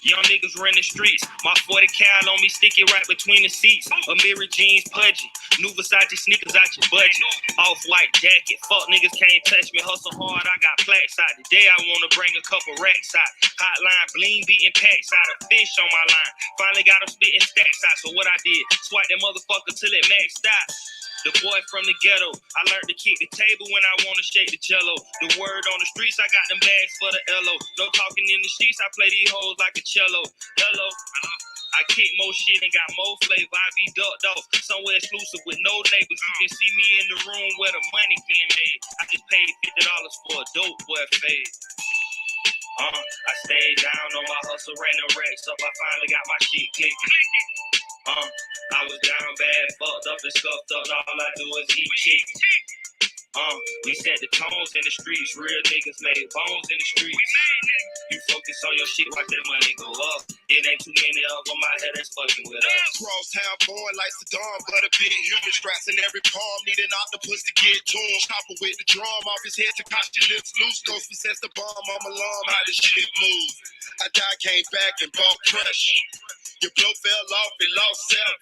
Young niggas running streets. My 40 cal on me, stick it right between the seats. A mirror jeans pudgy. New Versace sneakers out your budget. Off-white jacket. Fuck niggas can't touch me. Hustle hard, I got plaques out. Today I wanna bring a couple racks out. Hotline bling beating packs out. A fish on my line. Finally got them spitting stacks out. So what I did, swipe that motherfucker till it maxed out. The boy from the ghetto, I learned to kick the table when I wanna shake the jello. The word on the streets, I got them bags for the LO. No talking in the streets, I play these hoes like a cello. Hello, I kick more shit and got more flavor. I be ducked off somewhere exclusive with no neighbors. You can see me in the room where the money being made. I just paid $50 for a dope boy fade. I stayed down on my hustle, ran the racks up. I finally got my shit clicking. I was down bad, fucked up and scuffed up. All I do is eat chicken. We set the tones in the streets. Real niggas made bones in the streets. You focus on your shit, watch that money go up. It ain't too many of them out here that's fucking with us. Crosstown born like Saddam, but a big human straps in every palm. Need an octopus to get to him. Chopper with the drum off his head to cost your lips loose. Ghost possess the bomb, I'm alarm, how this shit move. I died, came back and bought crush. Your blow fell off and lost self.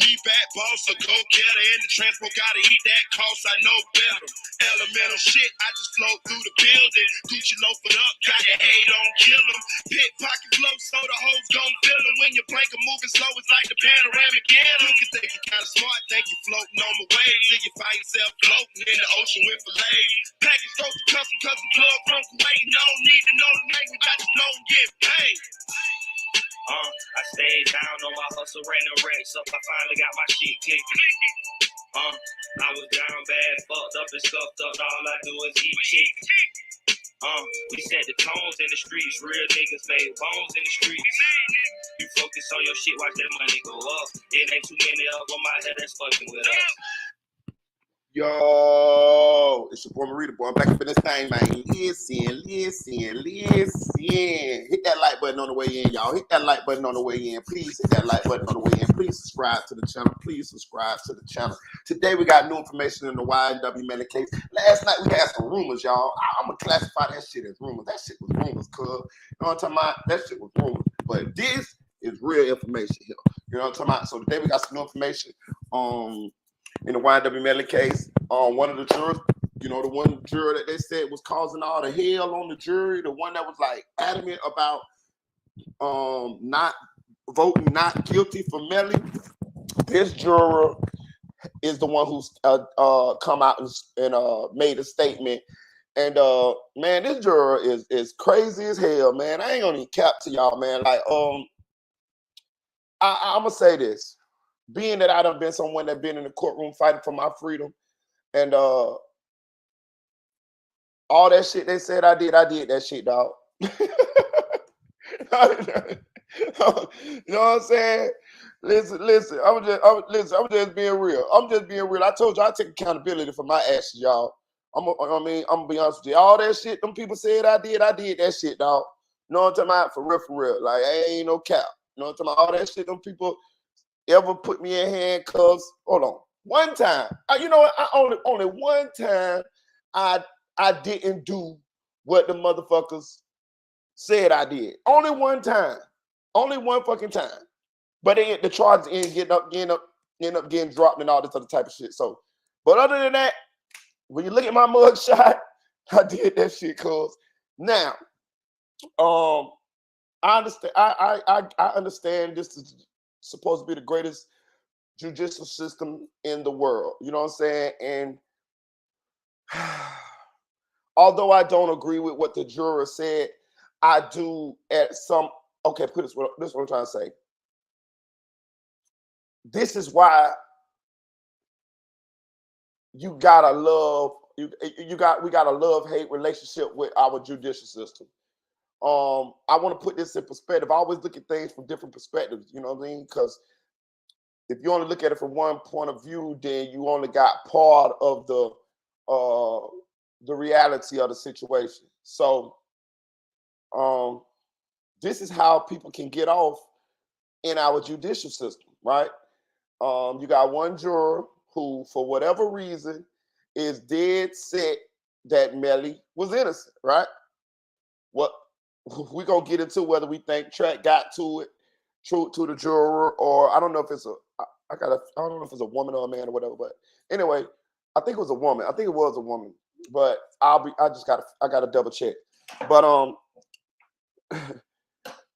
Me back boss, a go-getter, and the transport gotta eat that cost, I know better. Elemental shit, I just float through the building. Gucci loafing up, got your hate on, kill them. Pickpocket flow, so the hoes gon' fill them. When your blanket moving slow, it's like the panoramic in. You can think you kinda smart, think you floating on my wave. Till you find yourself floating in the ocean with fillets. Package goes to custom plug from Kuwait. No need to know the language, I just know and get paid. I stayed down on my hustle, ran the racks up. I finally got my shit kicking. I was down bad, fucked up and scuffed up. All I do is eat chicken. We set the tones in the streets. Real niggas made bones in the streets. You focus on your shit, watch that money go up. It ain't too many of them out here that's fucking with us. Yo, it's your boy Marita, boy. I'm back up in this thing, man. Listen. Hit that like button on the way in, y'all. Hit that like button on the way in. Please hit that like button on the way in. Please subscribe to the channel. Today we got new information in the YNW Melly case. Last night we had some rumors, y'all. I'm going to classify that shit as rumors. That shit was rumors, cuz. You know what I'm talking about? That shit was rumors. But this is real information here. You know what I'm talking about? So today we got some new information in the YNW Melly case. One of the jurors, you know, the one juror that they said was causing all the hell on the jury, the one that was like adamant about not voting not guilty for Melly. This juror is the one who's come out and made a statement. And man, this juror is crazy as hell, man. I ain't gonna even cap to y'all, man. Like, I'm gonna say this. Being that I done been someone that been in the courtroom fighting for my freedom, and all that shit they said I did that shit, dog. You know what I'm saying? Listen. I'm just being real. I told you I take accountability for my actions, y'all. I'm gonna be honest with you. All that shit them people said I did that shit, dog. You know what I'm talking about? For real. Like, ain't no cap. You know what I'm talking about? All that shit them people ever put me in handcuffs. Hold on. One time, you know what? Only one time I didn't do what the motherfuckers said I did. Only one time. Only one fucking time. But the charges end up getting dropped and all this other type of shit. So, but other than that, when you look at my mug shot, I did that shit, cuz. Now, I understand. I understand this is supposed to be the greatest judicial system in the world. You know what I'm saying? And although I don't agree with what the juror said, I do at some, okay, this is what I'm trying to say. This is why we got a love-hate relationship with our judicial system. I want to put this in perspective. I always look at things from different perspectives, you know what I mean? Because if you only look at it from one point of view, then you only got part of the reality of the situation. So this is how people can get off in our judicial system, right? You got one juror who, for whatever reason, is dead set that Melly was innocent, right? What we're gonna get into whether we think Track got to it, true to the juror, or I don't know if it's I don't know if it's a woman or a man or whatever, but anyway, I think it was a woman. I think it was a woman, but I gotta double check. But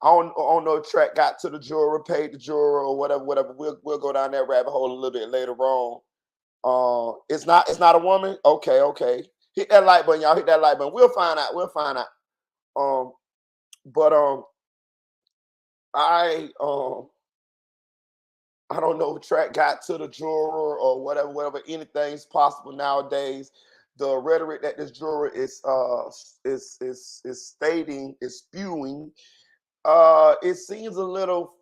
I don't know if Track got to the juror, paid the juror, or whatever. We'll go down that rabbit hole a little bit later on. It's not a woman. Okay. Hit that like button, y'all. Hit that like button. We'll find out. But I don't know if Track got to the juror or whatever. Anything's possible nowadays. The rhetoric that this juror is stating, is spewing, it seems a little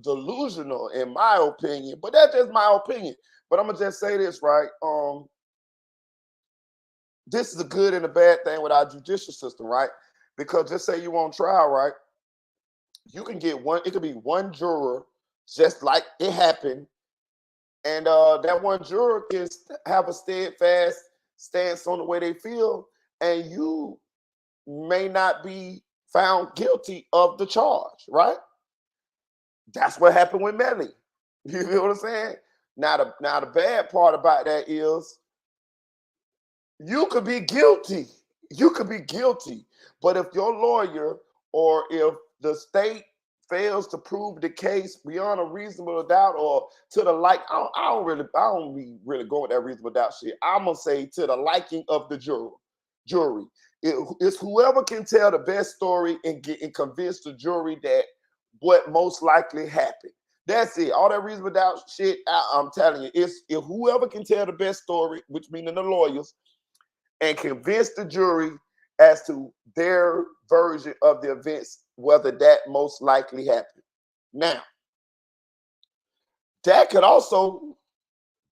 delusional in my opinion, but that's just my opinion. But I'm gonna just say this, right? This is a good and a bad thing with our judicial system, right? Because just say you on trial, right? You can get one, it could be one juror, just like it happened, and that one juror can have a steadfast stance on the way they feel, and you may not be found guilty of the charge, right? That's what happened with Melly. You know what I'm saying? Now the bad part about that is you could be guilty. You could be guilty. But if your lawyer or if the state fails to prove the case beyond a reasonable doubt or to the like, I don't be really going with that reasonable doubt shit. I'm gonna say to the liking of the jury. It's whoever can tell the best story and convince the jury that what most likely happened. That's it. All that reasonable doubt shit, I'm telling you, it's if whoever can tell the best story, which meaning the lawyers, and convince the jury as to their version of the events, whether that most likely happened. Now, that could also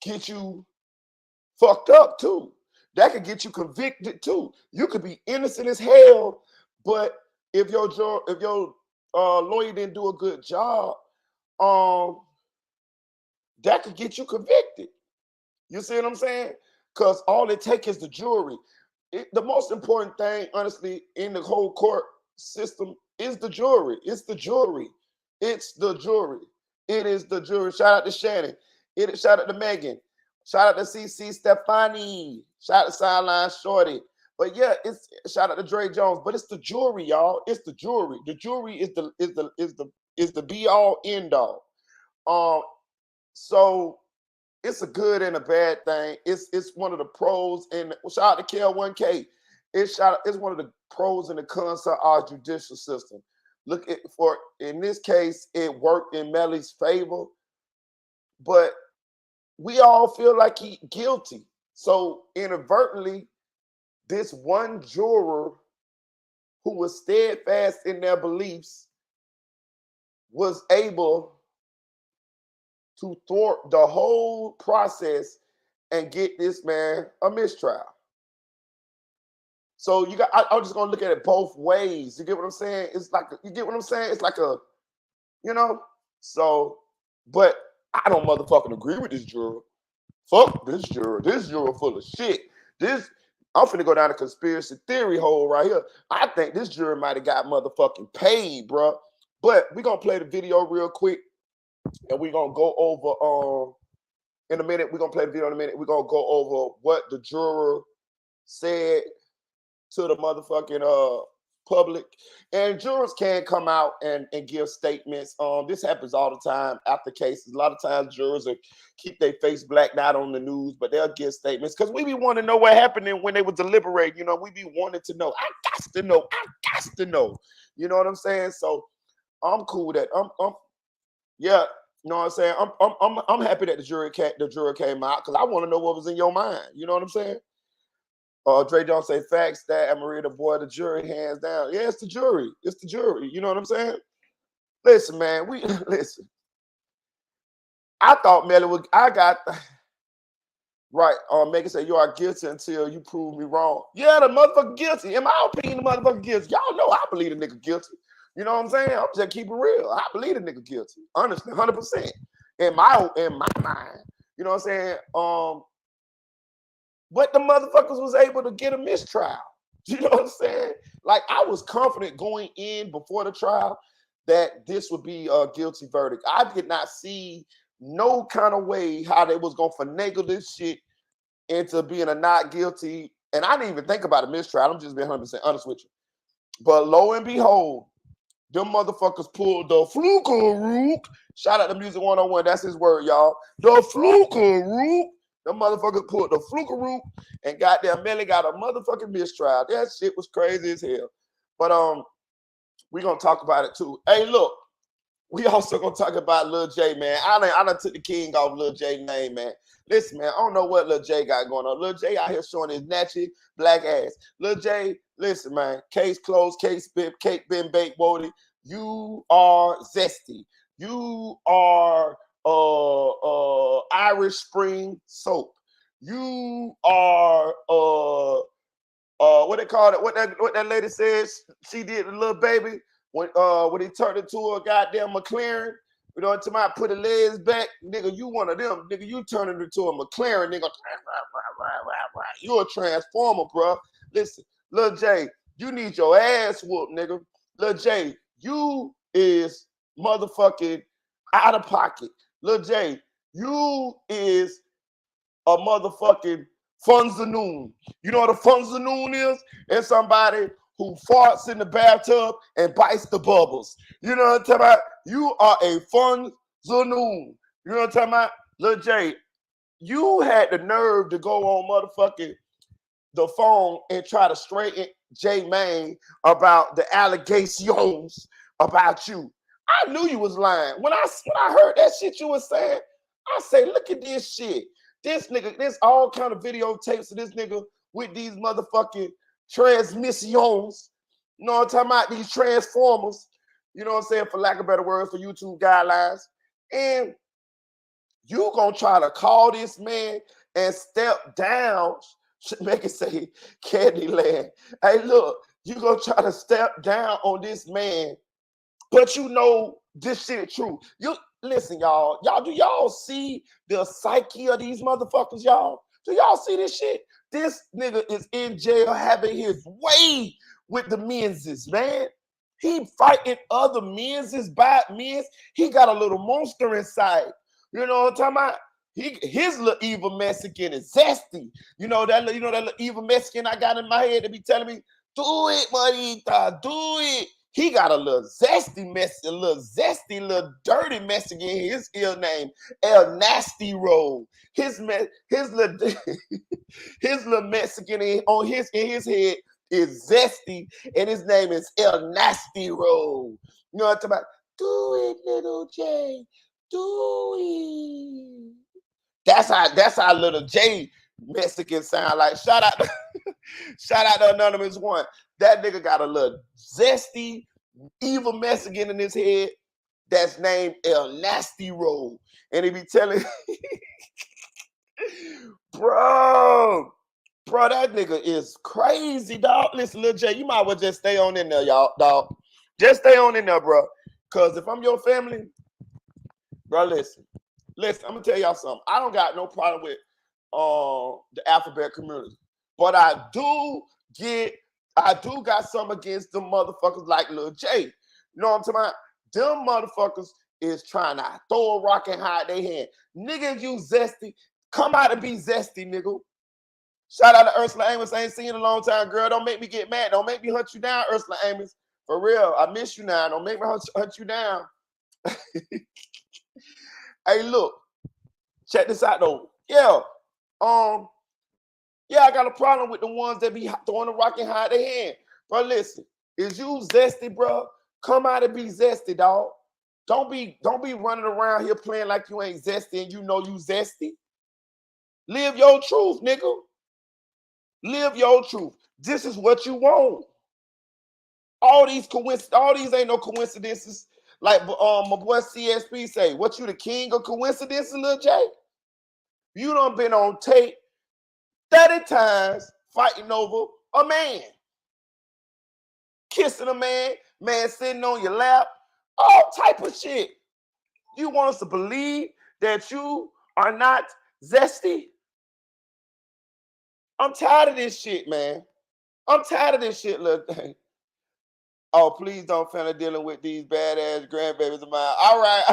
get you fucked up too. That could get you convicted too. You could be innocent as hell, but if your lawyer didn't do a good job, that could get you convicted. You see what I'm saying? Because all it takes is the jury. The most important thing, honestly, in the whole court system is the jury. It's the jury. It's the jury. It is the jury. Shout out to Shannon. Shout out to Megan. Shout out to CC Stefani. Shout out to Sideline Shorty. But yeah, it's shout out to Dre Jones. But it's the jury, y'all. It's the jury. The jury is the be all end all. So it's a good and a bad thing. It's one of the pros, and shout out to KL1K. It's one of the pros and the cons of our judicial system. Look at in this case, it worked in Melly's favor, but we all feel like he's guilty. So inadvertently, this one juror who was steadfast in their beliefs was able to thwart the whole process and get this man a mistrial. So I'm just gonna look at it both ways. You get what I'm saying? It's like you get what I'm saying? It's like a, so, but I don't motherfucking agree with this juror. Fuck this juror. This juror full of shit. I'm finna go down a conspiracy theory hole right here. I think this juror might have got motherfucking paid, bro. But we're gonna play the video real quick. And we're gonna go over in a minute. We're gonna play the video in a minute. We're gonna go over what the juror said to the motherfucking public. And jurors can come out and give statements. This happens all the time after cases. A lot of times jurors will keep their face blacked out on the news, but they'll give statements because we be wanting to know what happened when they were deliberating. We be wanting to know. I got to know. You know what I'm saying? So I'm cool with that. Yeah, you know what I'm saying? I'm happy that the juror came out because I want to know what was in your mind. You know what I'm saying? Dre Jones say facts that and Maria the boy, the jury hands down. Yeah, it's the jury. It's the jury. You know what I'm saying? Listen, man, listen. I thought Melly would. I got right. Megan said you are guilty until you prove me wrong. Yeah, the motherfucker guilty. In my opinion, the motherfucker guilty. Y'all know I believe the nigga guilty. You know what I'm saying? I'm just keeping real. I believe the nigga guilty. Honestly, 100%. In my mind. You know what I'm saying? But the motherfuckers was able to get a mistrial. You know what I'm saying? Like, I was confident going in before the trial that this would be a guilty verdict. I did not see no kind of way how they was gonna finagle this shit into being a not guilty. And I didn't even think about a mistrial. I'm just being 100% honest with you. But lo and behold, them motherfuckers pulled the fluke. Shout out to Music 101. That's his word, y'all. The fluke. Them motherfuckers pulled the fluke and goddamn Melly got a motherfucking mistrial. That shit was crazy as hell. But we gonna talk about it too. Hey, look, we also gonna talk about Lil Jay, man. I done took the king off Lil Jay name, man. Listen, man, I don't know what Lil Jay got going on. Lil Jay out here showing his natchy black ass. Lil Jay, listen, man, case closed, cake been baked, Wody. You are zesty. You are Irish Spring soap. You are what they call it? What that lady says she did to the little baby when he turned into a goddamn McLaren. You know, until I put the legs back, nigga, you one of them, nigga. You turn it into a McLaren, nigga. You a transformer, bro. Listen, Lil Jay, you need your ass whooped, nigga. Lil Jay, you is motherfucking out of pocket. Lil Jay, you is a motherfucking funzanoon. You know what a funzanoon is? It's somebody who farts in the bathtub and bites the bubbles. You know what I'm talking about? You are a funzanoon. You know what I'm talking about? Lil Jay, you had the nerve to go on motherfucking the phone and try to straighten J Main about the allegations about you. I knew you was lying. When I heard that shit you was saying, I say, look at this shit. This nigga, there's all kind of videotapes of this nigga with these motherfucking transmissions. You know what I'm talking about? These transformers. You know what I'm saying? For lack of better words, for YouTube guidelines. And you gonna try to call this man and step down. Make it say Candyland. Hey, look, you gonna try to step down on this man, but you know this shit is true. You listen, y'all. Do y'all see the psyche of these motherfuckers, y'all? Do y'all see this shit? This nigga is in jail having his way with the menses, man. He fighting other menses, bad men's. He got a little monster inside. You know what I'm talking about? His little evil Mexican is zesty. You know that little evil Mexican I got in my head to be telling me, do it, Marita, do it. He got a little zesty little dirty Mexican. His ill name, El Nasty Roll. His little his little Mexican in his head is zesty, and his name is El Nasty Roll. You know what I'm talking about? Do it, little Jay. Do it. That's how Lil Jay Mexican sound like. Shout out to Anonymous One. That nigga got a little zesty, evil Mexican in his head that's named El Nasty Roll. And he be telling, bro, that nigga is crazy, dog. Listen, Lil Jay, you might as well just stay on in there, y'all, dog. Just stay on in there, bro. Because if I'm your family, bro, listen, I'm gonna tell y'all something. I don't got no problem with the alphabet community, but I do got something against them motherfuckers like Lil Jay. You know what I'm talking about? Them motherfuckers is trying to throw a rock and hide their hand. Niggas, you zesty. Come out and be zesty, nigga. Shout out to Ursula Amos. I ain't seen you in a long time, girl. Don't make me get mad. Don't make me hunt you down, Ursula Amos. For real, I miss you now. Don't make me hunt you down. Hey, look. Check this out, though. Yeah. Yeah, I got a problem with the ones that be throwing a rock and hide their hand. But listen, is you zesty, bro? Come out and be zesty, dog. Don't be running around here playing like you ain't zesty and you know you zesty. Live your truth, nigga. Live your truth. This is what you want. All these ain't no coincidences. Like my boy CSP say, what you the king of coincidences, Lil Jay? You done been on tape 30 times fighting over a man. Kissing a man, man sitting on your lap, all type of shit. You want us to believe that you are not zesty? I'm tired of this shit, man. I'm tired of this shit, little thing. Oh, please don't finish dealing with these badass grandbabies of mine. All right.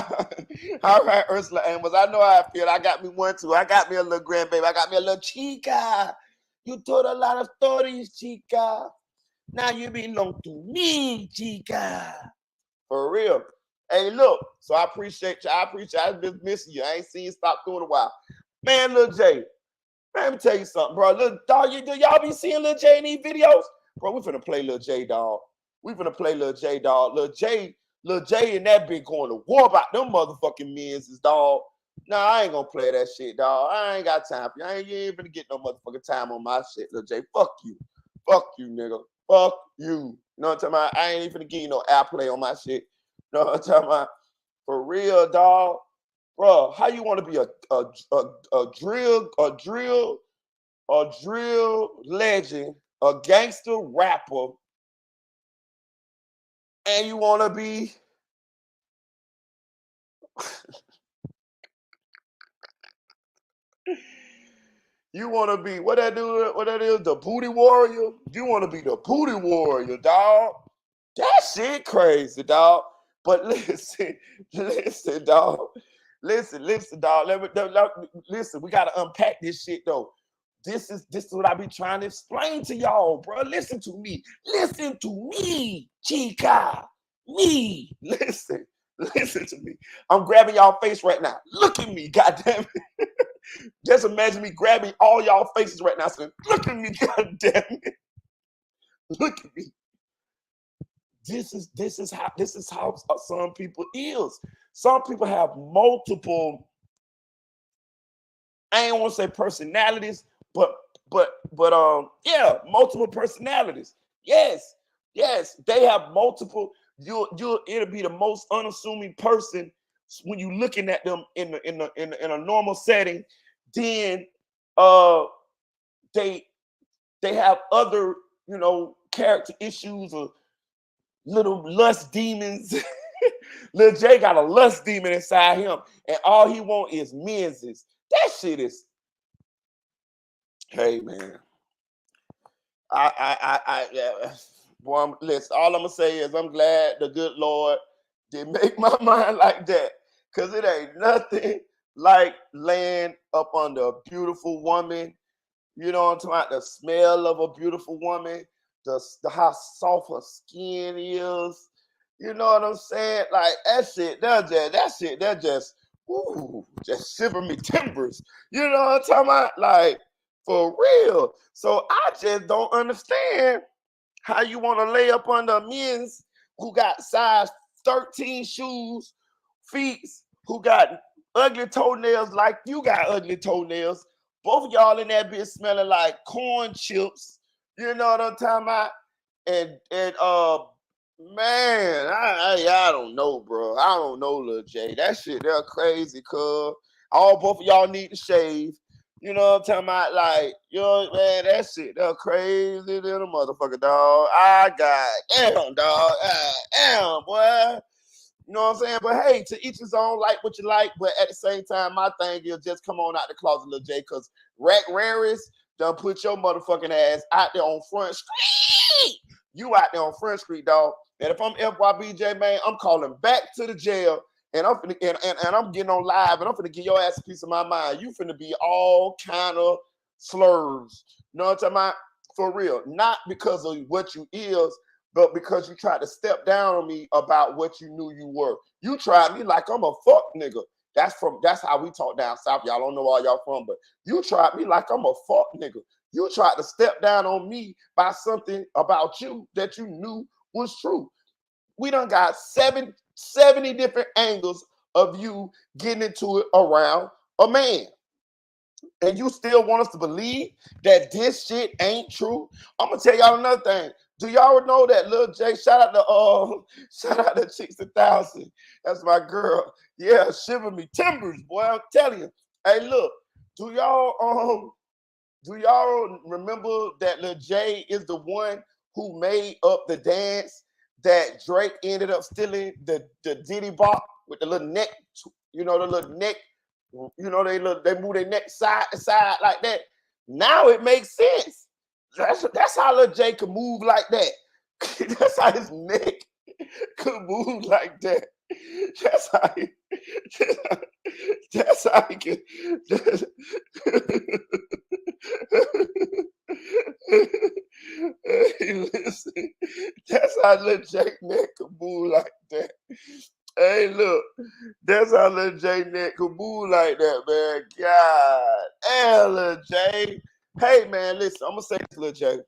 All right, Ursula Amos. I know how I feel. I got me one too. I got me a little grandbaby. I got me a little chica. You told a lot of stories, chica. Now you belong to me, chica. For real. Hey, look. So I appreciate you. I've been missing you. I ain't seen you stop doing a while. Man, Lil Jay. Man, let me tell you something, bro. Lil dog, y'all be seeing Lil Jay in these videos? Bro, we finna play Lil Jay, dog. We finna play Lil Jay, dog. Lil Jay and that bitch going to war about them motherfucking men's, dog. Nah, I ain't gonna play that shit, dog. I ain't got time for you. You ain't gonna get no motherfucking time on my shit, Lil Jay. Fuck you. Fuck you, nigga. Fuck you. You know what I'm talking about? I ain't even gonna give you no airplay on my shit. You know what I'm talking about? For real, dog. Bro, how you want to be a drill legend, a gangster rapper, and you want to be what that is, the booty warrior? You want to be the booty warrior, dog? That shit crazy, dog. But listen, dog. Listen, dog. Listen, we gotta unpack this shit though. This is what I be trying to explain to y'all, bro. Listen to me, chica. Me. Listen to me. I'm grabbing y'all face right now. Look at me, goddamn it. Just imagine me grabbing all y'all faces right now, saying, "Look at me, goddamn it. Look at me." This is how some people is. Some people have multiple, I ain't want to say personalities, but yeah, multiple personalities. Yes, they have multiple. It'll be the most unassuming person when you looking at them in a normal setting. Then they have other, character issues or little lust demons. Lil Jay got a lust demon inside him, and all he want is menses. That shit is. Hey man, boy, listen. All I'm gonna say is I'm glad the good Lord did make my mind like that, cause it ain't nothing like laying up under a beautiful woman. You know what I'm talking about? The smell of a beautiful woman, the how soft her skin is. You know what I'm saying? Like that just just shiver me timbers. You know what I'm talking about? Like, for real. So I just don't understand how you want to lay up under men's who got size 13 shoes, feet, who got ugly toenails like you got ugly toenails. Both of y'all in that bitch smelling like corn chips. You know what I'm talking about? And man, I don't know, bro. I don't know, Lil Jay. That shit, they're crazy, cuz. Both of y'all need to shave. You know what I'm talking about? Like, man, that shit, they're crazy than a motherfucker, dog. Damn, dog. Damn, boy. You know what I'm saying? But hey, to each his own, like what you like. But at the same time, my thing is just come on out the closet, Lil Jay, because Rack Raris done put your motherfucking ass out there on Front Street. You out there on Front Street, dog. And if I'm FYBJ, man, I'm calling back to the jail, and I'm finna, and I'm getting on live, and I'm finna give your ass a piece of my mind. You finna be all kind of slurs. You know what I'm talking about? For real. Not because of what you is, but because you tried to step down on me about what you knew you were. You tried me like I'm a fuck nigga. That's how we talk down south. Y'all don't know all y'all from, but you tried me like I'm a fuck nigga. You tried to step down on me by something about you that you knew was true. We done got 70 different angles of you getting into it around a man. And you still want us to believe that this shit ain't true? I'm gonna tell y'all another thing. Do y'all know that Lil Jay? Shout out to Chicks 1000. That's my girl. Yeah, shiver me timbers, boy. I'm telling you. Hey, look. Do y'all remember that Lil Jay is the one who made up the dance that Drake ended up stealing the Diddy Bop with the little neck, the little neck, they move their neck side to side like that. Now it makes sense. That's how Lil Jay could move like that. That's how his neck could move like that. That's how he, that's how he can. Hey, listen, that's how Lil Jay neck could move like that. Hey, look, that's how Lil Jay neck could move like that, man. God, hey, Lil Jay. Hey, man, listen, I'm gonna say this, Lil Jay.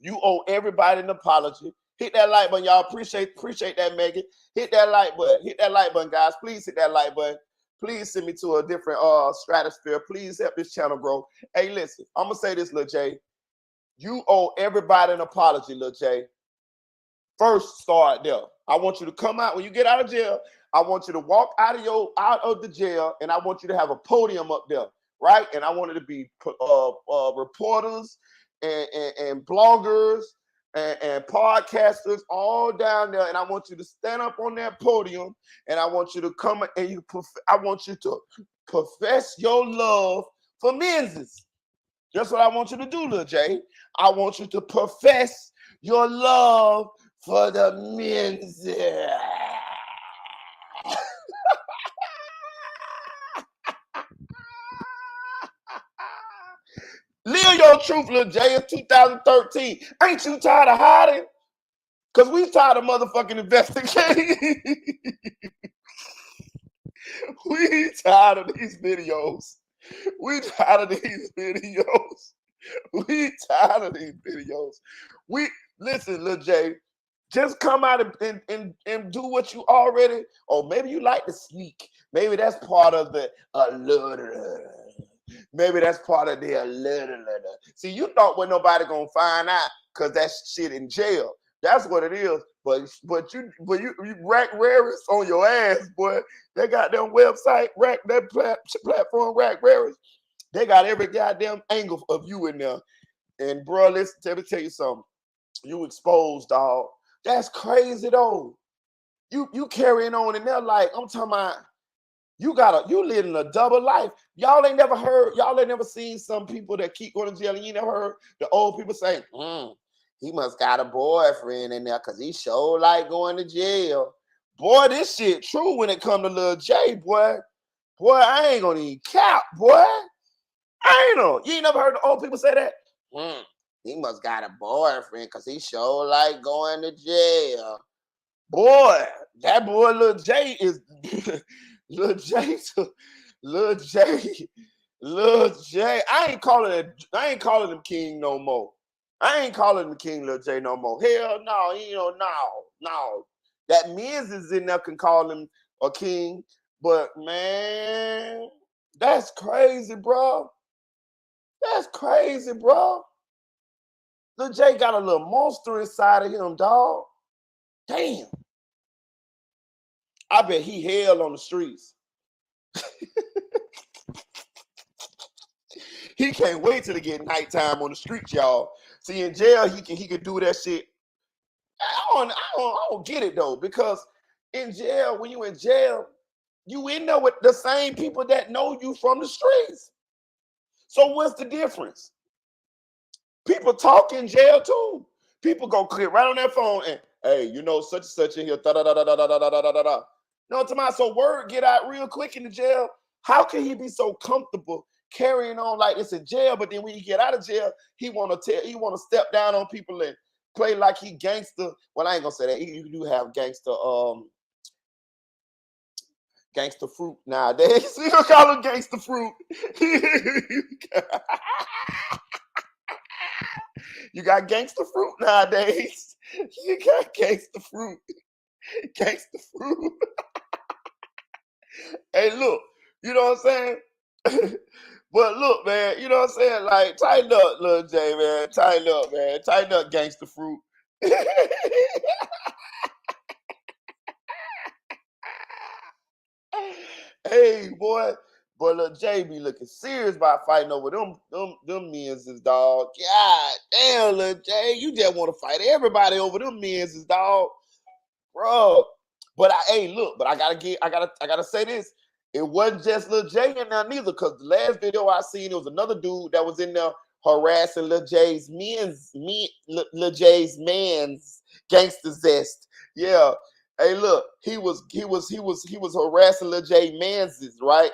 You owe everybody an apology. Hit that like button, y'all. Appreciate that, Megan. Hit that like button. Hit that like button, guys. Please hit that like button. Please send me to a different stratosphere. Please help this channel grow. Hey, listen, I'm gonna say this, Lil Jay. You owe everybody an apology, Lil Jay. First, start there. I want you to come out when you get out of jail. I want you to walk out of the jail, and I want you to have a podium up there, right? And I want it to be reporters and bloggers and podcasters all down there, and I want you to stand up on that podium, and I want you to come and I want you to profess your love for men's. That's what I want you to do, Lil Jay. I want you to profess your love for the men's. Live your truth, Lil Jay. It's 2013. Ain't you tired of hiding? Because we tired of motherfucking investigating. We tired of these videos. We tired of these videos. We tired of these videos. Listen, Lil Jay, just come out and do what you already, or maybe you like to sneak. Maybe that's part of the allure. Maybe that's part of the allure. See, you thought when nobody gonna find out because that's shit in jail. That's what it is. But you rack rarest on your ass, boy. They got them website, platform rack rarest. They got every goddamn angle of you in there. And bro, listen, let me tell you something. You exposed, dog. That's crazy though. You carrying on in there like I'm talking about. You living a double life. Y'all ain't never seen some people that keep going to jail, and you never heard the old people say, he must got a boyfriend in there because he sure like going to jail. Boy, this shit true when it come to Lil Jay, boy. Boy, I ain't gonna even cap, boy. I ain't know. You ain't never heard the old people say that? He must got a boyfriend because he sure like going to jail. Boy, that boy Lil Jay is Lil Jay. I ain't calling him king no more. I ain't calling him King Lil Jay no more. Hell no, no. That Miz is in there can call him a king, but man, that's crazy, bro. That's crazy, bro. Lil Jay got a little monster inside of him, dog. Damn. I bet he hell on the streets. He can't wait till it get nighttime on the streets, y'all. See, in jail, he could do that shit. I don't get it though, because in jail, when you in jail, you in there with the same people that know you from the streets. So what's the difference? People talk in jail too. People go click right on their phone and, hey, you know, such and such in here. Da da da da da da da da da da. No, tomorrow, so word get out real quick in the jail. How can he be so comfortable carrying on like this in jail? But then when he get out of jail, he want to step down on people and play like he gangster. Well, I ain't gonna say that. You do have gangster fruit nowadays. You gonna call him gangster fruit. You got gangster fruit nowadays. You got gangster fruit. Gangster fruit. Hey, look, you know what I'm saying? But look, man, you know what I'm saying? Like, tighten up, Lil Jay, man. Tighten up, man. Tighten up, gangster fruit. Hey, boy. But Lil Jay be looking serious about fighting over them men's, dog. God damn, Lil Jay. You just want to fight everybody over them men's, dog. Bro. But I gotta say this. It wasn't just Lil Jay in there neither, because the last video I seen, it was another dude that was in there harassing Lil Jay's man's gangster zest. Yeah. Hey, look, he was harassing Lil J Manses, right?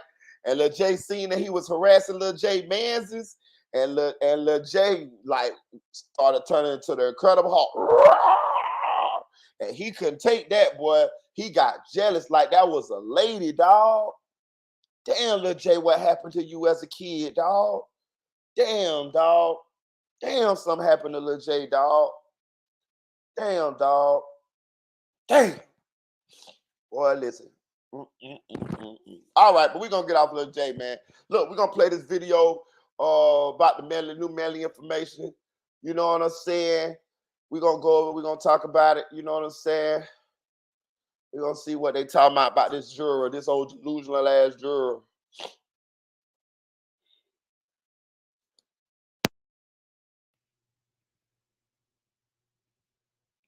And Lil J seen that he was harassing Lil J Manses, and Lil J like started turning into the Incredible Hulk. And he couldn't take that, boy. He got jealous like that was a lady, dog. Damn, Lil J, what happened to you as a kid, dog? Damn, dog. Damn, something happened to Lil J, dog. Damn, dog. Damn. Boy, listen. All right, but we're going to get off Lil J, man. Look, we're going to play this video about the new Melly information. You know what I'm saying? We're going to go over, we're going to talk about it. You know what I'm saying? We're going to see what they talking about this juror, this old delusional ass juror.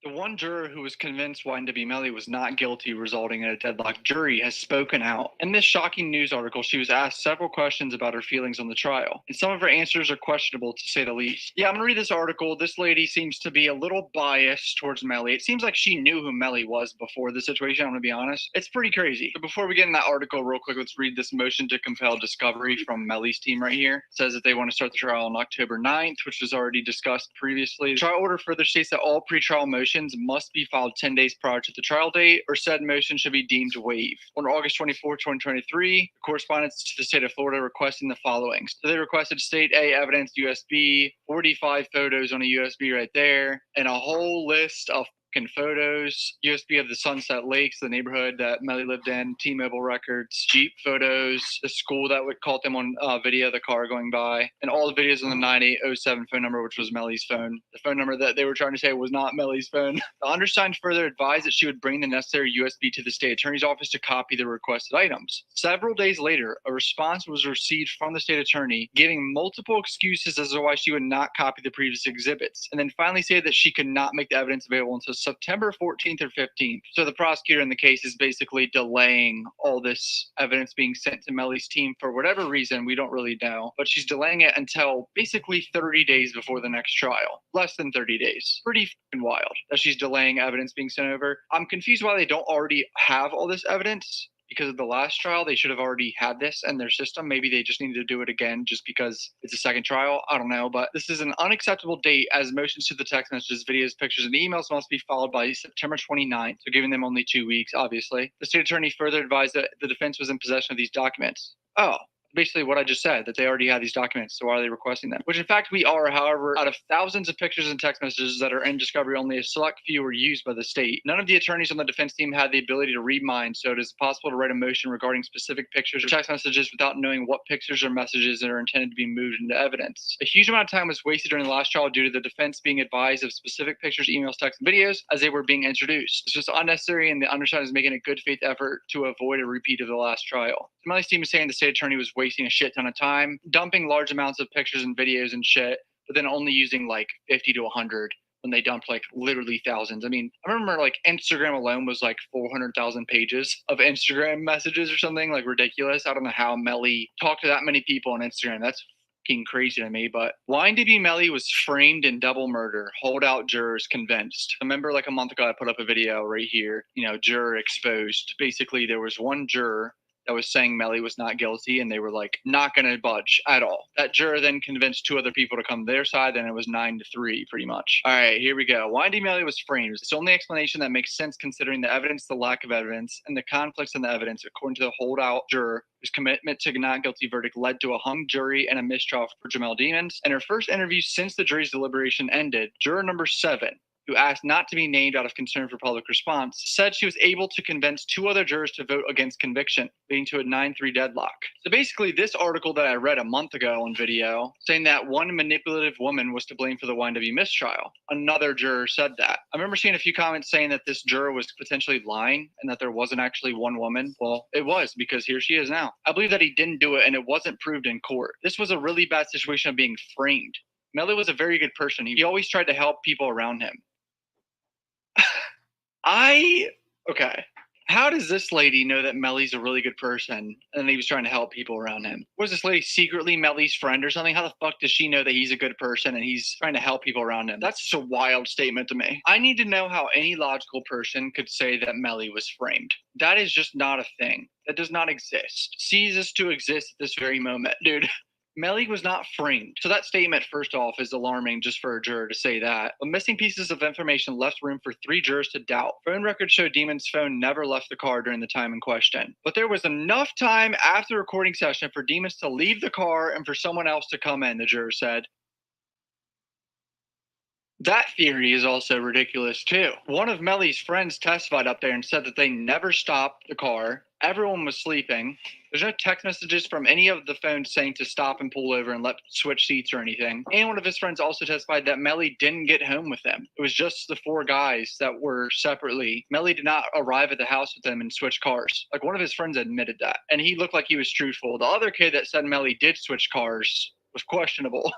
The one juror who was convinced Wildin Melly was not guilty, resulting in a deadlocked jury, has spoken out. In this shocking news article, she was asked several questions about her feelings on the trial, and some of her answers are questionable, to say the least. Yeah, I'm gonna read this article. This lady seems to be a little biased towards Melly. It seems like she knew who Melly was before the situation, I'm gonna be honest. It's pretty crazy. But before we get in that article real quick, let's read this motion to compel discovery from Melly's team right here. It says that they want to start the trial on October 9th, which was already discussed previously. The trial order further states that all pretrial motions must be filed 10 days prior to the trial date, or said motion should be deemed waived. On August 24, 2023, correspondence to the state of Florida requesting the following. So they requested state A evidence USB, 45 photos on a USB right there, and a whole list of photos, USB of the Sunset Lakes, the neighborhood that Melly lived in, T-Mobile records, Jeep photos, the school that would caught them on video, the car going by, and all the videos on the 9807 phone number, which was Melly's phone. The phone number that they were trying to say was not Melly's phone. The undersigned further advised that she would bring the necessary USB to the state attorney's office to copy the requested items. Several days later, a response was received from the state attorney giving multiple excuses as to why she would not copy the previous exhibits, and then finally stated that she could not make the evidence available until September 14th or 15th. So the prosecutor in the case is basically delaying all this evidence being sent to Melly's team for whatever reason, we don't really know. But she's delaying it until basically 30 days before the next trial. Less than 30 days. Pretty fucking wild that she's delaying evidence being sent over. I'm confused why they don't already have all this evidence. Because of the last trial, they should have already had this in their system. Maybe they just needed to do it again just because it's a second trial. I don't know. But this is an unacceptable date, as motions to the text messages, videos, pictures, and emails must be followed by September 29th. So giving them only 2 weeks, obviously. The state attorney further advised that the defense was in possession of these documents. Oh. Basically what I just said, that they already had these documents, so why are they requesting them? Which in fact we are. However, out of thousands of pictures and text messages that are in discovery, only a select few were used by the state. None of the attorneys on the defense team had the ability to read minds, so it is possible to write a motion regarding specific pictures or text messages without knowing what pictures or messages are intended to be moved into evidence. A huge amount of time was wasted during the last trial due to the defense being advised of specific pictures, emails, texts, and videos as they were being introduced. It's just unnecessary, and the undersigned is making a good faith effort to avoid a repeat of the last trial. Melly's team is saying the state attorney was wasting a shit ton of time, dumping large amounts of pictures and videos and shit, but then only using like 50 to 100 when they dumped like literally thousands. I mean, I remember like Instagram alone was like 400,000 pages of Instagram messages or something, like ridiculous. I don't know how Melly talked to that many people on Instagram. That's fucking crazy to me. But Wildin Melly was framed in double murder. Holdout jurors convinced. I remember like a month ago I put up a video right here, juror exposed. Basically there was one juror that was saying Melly was not guilty, and they were like not going to budge at all. That juror then convinced 2 other people to come to their side, and it was 9-3 pretty much. All right, here we go. Wildin Melly was framed. It's the only explanation that makes sense considering the evidence, the lack of evidence, and the conflicts in the evidence. According to the holdout juror, whose commitment to a not guilty verdict led to a hung jury and a mistrial for Jamel Demons. In her first interview since the jury's deliberation ended, juror number 7, who asked not to be named out of concern for public response, said she was able to convince 2 other jurors to vote against conviction, leading to a 9-3 deadlock. So basically, this article that I read a month ago on video, saying that one manipulative woman was to blame for the YNW mistrial. Another juror said that. I remember seeing a few comments saying that this juror was potentially lying and that there wasn't actually one woman. Well, it was, because here she is now. I believe that he didn't do it and it wasn't proved in court. This was a really bad situation of being framed. Melly was a very good person. He always tried to help people around him. Okay. How does this lady know that Melly's a really good person and he was trying to help people around him? Was this lady secretly Melly's friend or something? How the fuck does she know that he's a good person and he's trying to help people around him? That's just a wild statement to me. I need to know how any logical person could say that Melly was framed. That is just not a thing. That does not exist. Ceases to exist at this very moment. Dude. Melly was not framed. So that statement, first off, is alarming just for a juror to say that. But missing pieces of information left room for 3 jurors to doubt. Phone records show Demon's phone never left the car during the time in question. But there was enough time after the recording session for Demons to leave the car and for someone else to come in, the juror said. That theory is also ridiculous, too. One of Melly's friends testified up there and said that they never stopped the car. Everyone was sleeping. There's no text messages from any of the phones saying to stop and pull over and switch seats or anything. And one of his friends also testified that Melly didn't get home with them. It was just the 4 guys that were separately. Melly did not arrive at the house with them and switch cars. Like, one of his friends admitted that. And he looked like he was truthful. The other kid that said Melly did switch cars was questionable.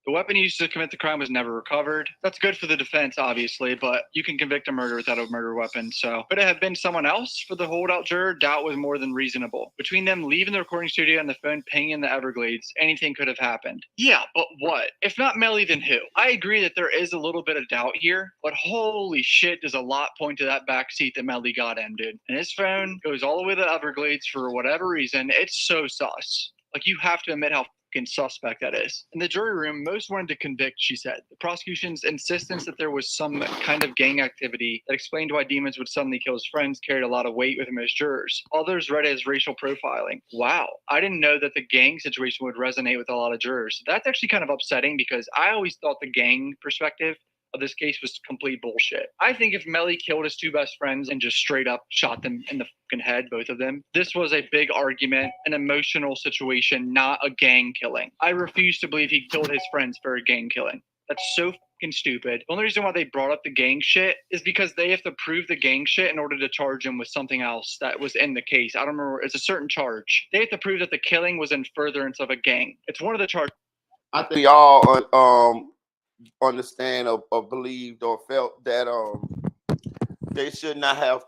The weapon used to commit the crime was never recovered. That's good for the defense, obviously, but you can convict a murder without a murder weapon, so. Could it have been someone else for the holdout juror? Doubt was more than reasonable. Between them leaving the recording studio and the phone pinging in the Everglades, anything could have happened. Yeah, but what? If not Melly, then who? I agree that there is a little bit of doubt here, but holy shit, does a lot point to that back seat that Melly got in, dude. And his phone goes all the way to the Everglades for whatever reason. It's so sus. Like, you have to admit how suspect that is. In the jury room, most wanted to convict, she said. The prosecution's insistence that there was some kind of gang activity that explained why Demons would suddenly kill his friends carried a lot of weight with most jurors. Others read it as racial profiling. Wow, I didn't know that the gang situation would resonate with a lot of jurors. That's actually kind of upsetting because I always thought the gang perspective of this case was complete bullshit. I think if Melly killed his 2 best friends and just straight up shot them in the fucking head, both of them, this was a big argument, an emotional situation, not a gang killing. I refuse to believe he killed his friends for a gang killing. That's so fucking stupid. The only reason why they brought up the gang shit is because they have to prove the gang shit in order to charge him with something else that was in the case. I don't remember. It's a certain charge. They have to prove that the killing was in furtherance of a gang. It's one of the charges. I think we all understand or believed or felt that they should not have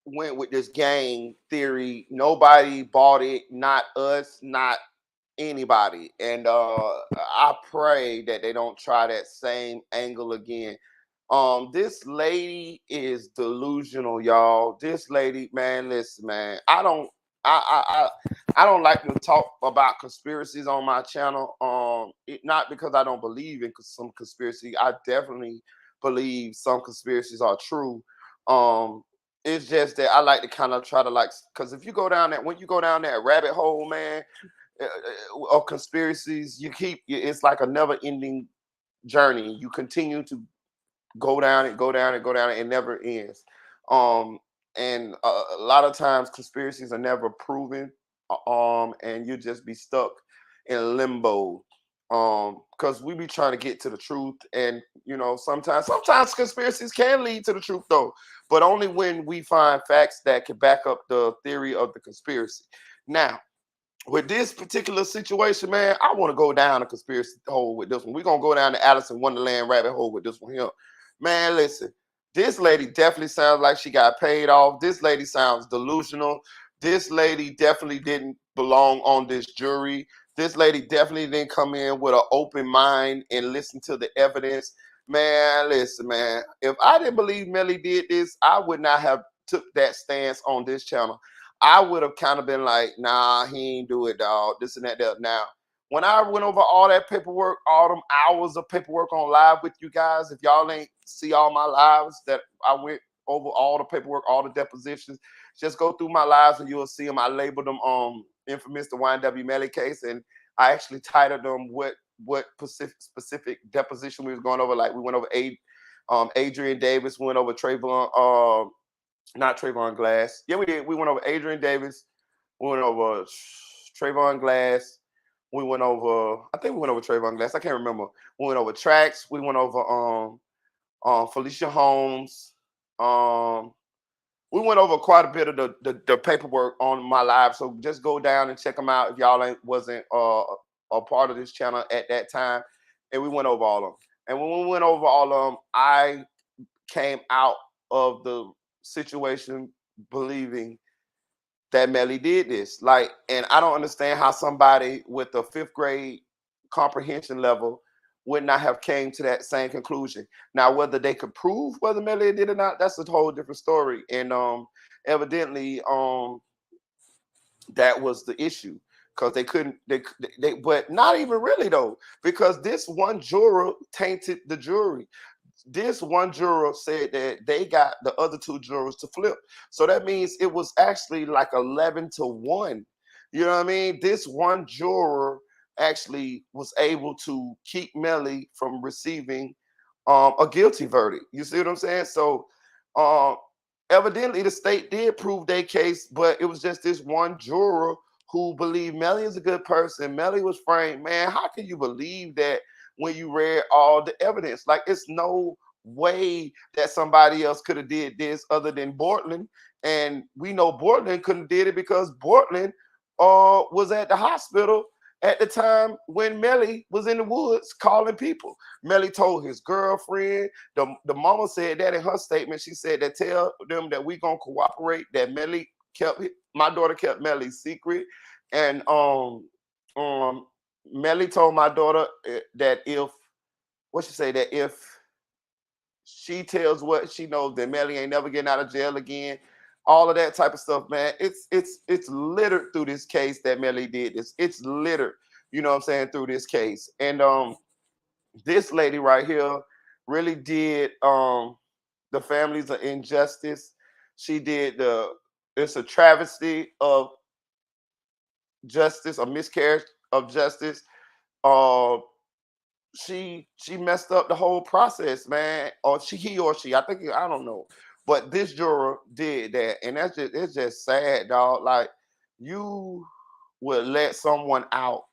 went with this gang theory. Nobody bought it, not us, not anybody. And I pray that they don't try that same angle again. This lady is delusional, y'all. This lady, man, listen, man. I don't like to talk about conspiracies on my channel. Not because I don't believe in some conspiracy. I definitely believe some conspiracies are true. It's just that I like to kind of try to because if you go down that, when you go down that rabbit hole, man, of conspiracies, it's like a never-ending journey. You continue to go down and go down and go down, and it never ends. And a lot of times conspiracies are never proven, and you just be stuck in limbo, because we be trying to get to the truth. And sometimes conspiracies can lead to the truth, though, but only when we find facts that can back up the theory of the conspiracy. Now, with this particular situation, man, I want to go down a conspiracy hole with this one. We're gonna go down the Alice in Wonderland rabbit hole with this one here. Man, listen. This lady definitely sounds like she got paid off. This lady sounds delusional. This lady definitely didn't belong on this jury. This lady definitely didn't come in with an open mind and listen to the evidence. Man, listen, man. If I didn't believe Melly did this, I would not have took that stance on this channel. I would have kind of been like, nah, he ain't do it, dog. This and that. Now, when I went over all that paperwork, all them hours of paperwork on live with you guys, if y'all ain't see all my lives that I went over all the paperwork, all the depositions, just go through my lives and you'll see them. I labeled them infamous, the YNW Melly case, and I actually titled them what what specific deposition we was going over. Like we went over Adrian Davis, we went over Trayvon, not Trayvon Glass. Yeah, we did. We went over Adrian Davis. We went over Trayvon Glass. We went over, I think we went over Trayvon Glass. I can't remember. We went over Trax. We went over Felicia Holmes. We went over quite a bit of the paperwork on my live. So just go down and check them out if y'all wasn't a part of this channel at that time. And we went over all of them. And when we went over all of them, I came out of the situation believing that Melly did this. Like, and I don't understand how somebody with a 5th grade comprehension level would not have came to that same conclusion. Now, whether they could prove whether Melly did or not, that's a whole different story. And evidently, that was the issue, because they couldn't, they, but not even really though, because this one juror tainted the jury. This one juror said that they got the other 2 jurors to flip. So that means it was actually like 11-1. You know what I mean? This one juror actually was able to keep Melly from receiving a guilty verdict. You see what I'm saying? So evidently the state did prove their case, but it was just this one juror who believed Melly is a good person. Melly was framed. Man, how can you believe that when you read all the evidence? Like, it's no way that somebody else could have did this other than Bortland. And we know Bortland couldn't have did it because Bortland was at the hospital at the time when Melly was in the woods calling people. Melly told his girlfriend, the mama said that in her statement. She said that tell them that we gonna cooperate, that Melly my daughter kept Melly's secret. And Melly told my daughter that if she tells what she knows, then Melly ain't never getting out of jail again. All of that type of stuff, man. It's littered through this case that Melly did this. It's littered, you know what I'm saying, through this case. And this lady right here really did the families an injustice. She did it's a travesty of justice, a miscarriage of justice. She messed up the whole process, man. Or he or she, I think, I don't know. But this juror did that. And it's just sad, dog. Like, you would let someone out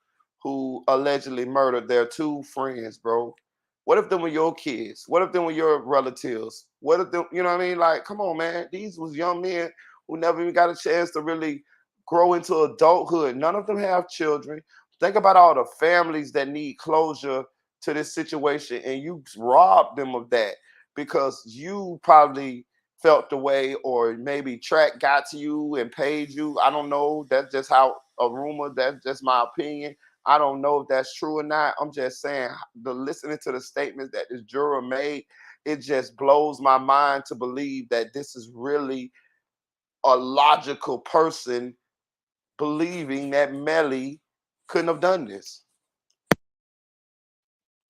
who allegedly murdered their 2 friends, bro. What if them were your kids? What if them were your relatives? What if them, you know what I mean? Like, come on, man. These was young men who never even got a chance to really grow into adulthood. None of them have children. Think about all the families that need closure to this situation, and you robbed them of that because you probably felt the way, or maybe Track got to you and paid you. I don't know. That's just how a rumor. That's just my opinion. I don't know if that's true or not. I'm just saying, listening to the statements that this juror made, it just blows my mind to believe that this is really a logical person believing that Melly couldn't have done this.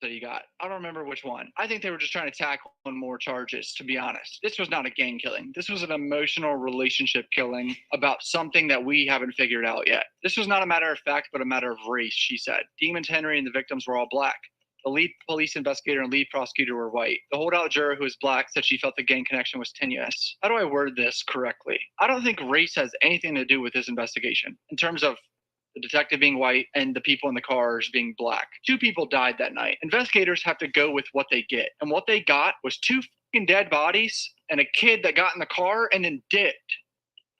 That he got. I don't remember which one. I think they were just trying to tack on more charges, to be honest. This was not a gang killing. This was an emotional relationship killing about something that we haven't figured out yet. This was not a matter of fact, but a matter of race, she said. Demons Henry and the victims were all black. The lead police investigator and lead prosecutor were white. The holdout juror, who is black, said she felt the gang connection was tenuous. How do I word this correctly? I don't think race has anything to do with this investigation in terms of the detective being white and the people in the cars being black. 2 people died that night. Investigators have to go with what they get. And what they got was 2 fucking dead bodies and a kid that got in the car and then dipped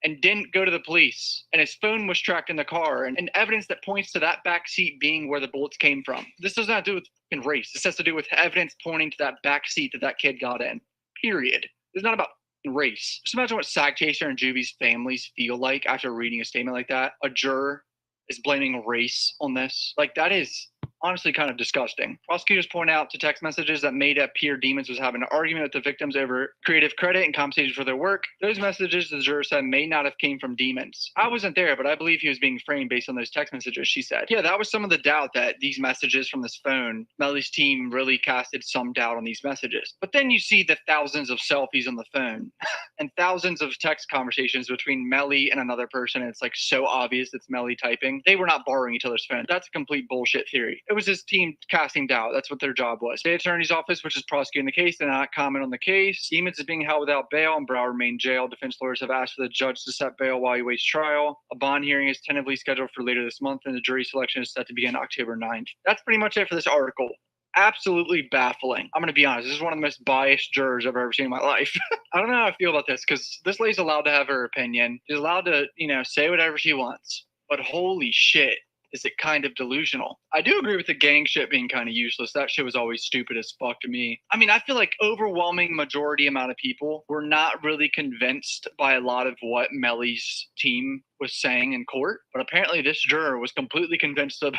and didn't go to the police. And his phone was tracked in the car, and evidence that points to that back seat being where the bullets came from. This does not do with fucking race. This has to do with evidence pointing to that back seat that kid got in. Period. It's not about race. Just imagine what Sag Chaser and Juvie's families feel like after reading a statement like that. A juror is blaming race on this. Like, that is honestly kind of disgusting. Prosecutors point out to text messages that made up Peer Demons was having an argument with the victims over creative credit and compensation for their work. Those messages, the juror said, may not have came from Demons. I wasn't there, but I believe he was being framed based on those text messages, she said. Yeah, that was some of the doubt that these messages from this phone, Melly's team really casted some doubt on these messages. But then you see the thousands of selfies on the phone and thousands of text conversations between Melly and another person, and it's like so obvious it's Melly typing. They were not borrowing each other's phone. That's a complete bullshit theory. It was his team casting doubt. That's what their job was. State Attorney's Office, which is prosecuting the case, did not comment on the case. Siemens is being held without bail, and Brower remained jailed. Defense lawyers have asked for the judge to set bail while he waits trial. A bond hearing is tentatively scheduled for later this month, and the jury selection is set to begin October 9th. That's pretty much it for this article. Absolutely baffling. I'm going to be honest. This is one of the most biased jurors I've ever seen in my life. I don't know how I feel about this, because this lady's allowed to have her opinion. She's allowed to, say whatever she wants. But holy shit, is it kind of delusional. I do agree with the gang shit being kind of useless. That shit was always stupid as fuck to me. I mean, I feel like overwhelming majority amount of people were not really convinced by a lot of what Melly's team was saying in court. But apparently this juror was completely convinced of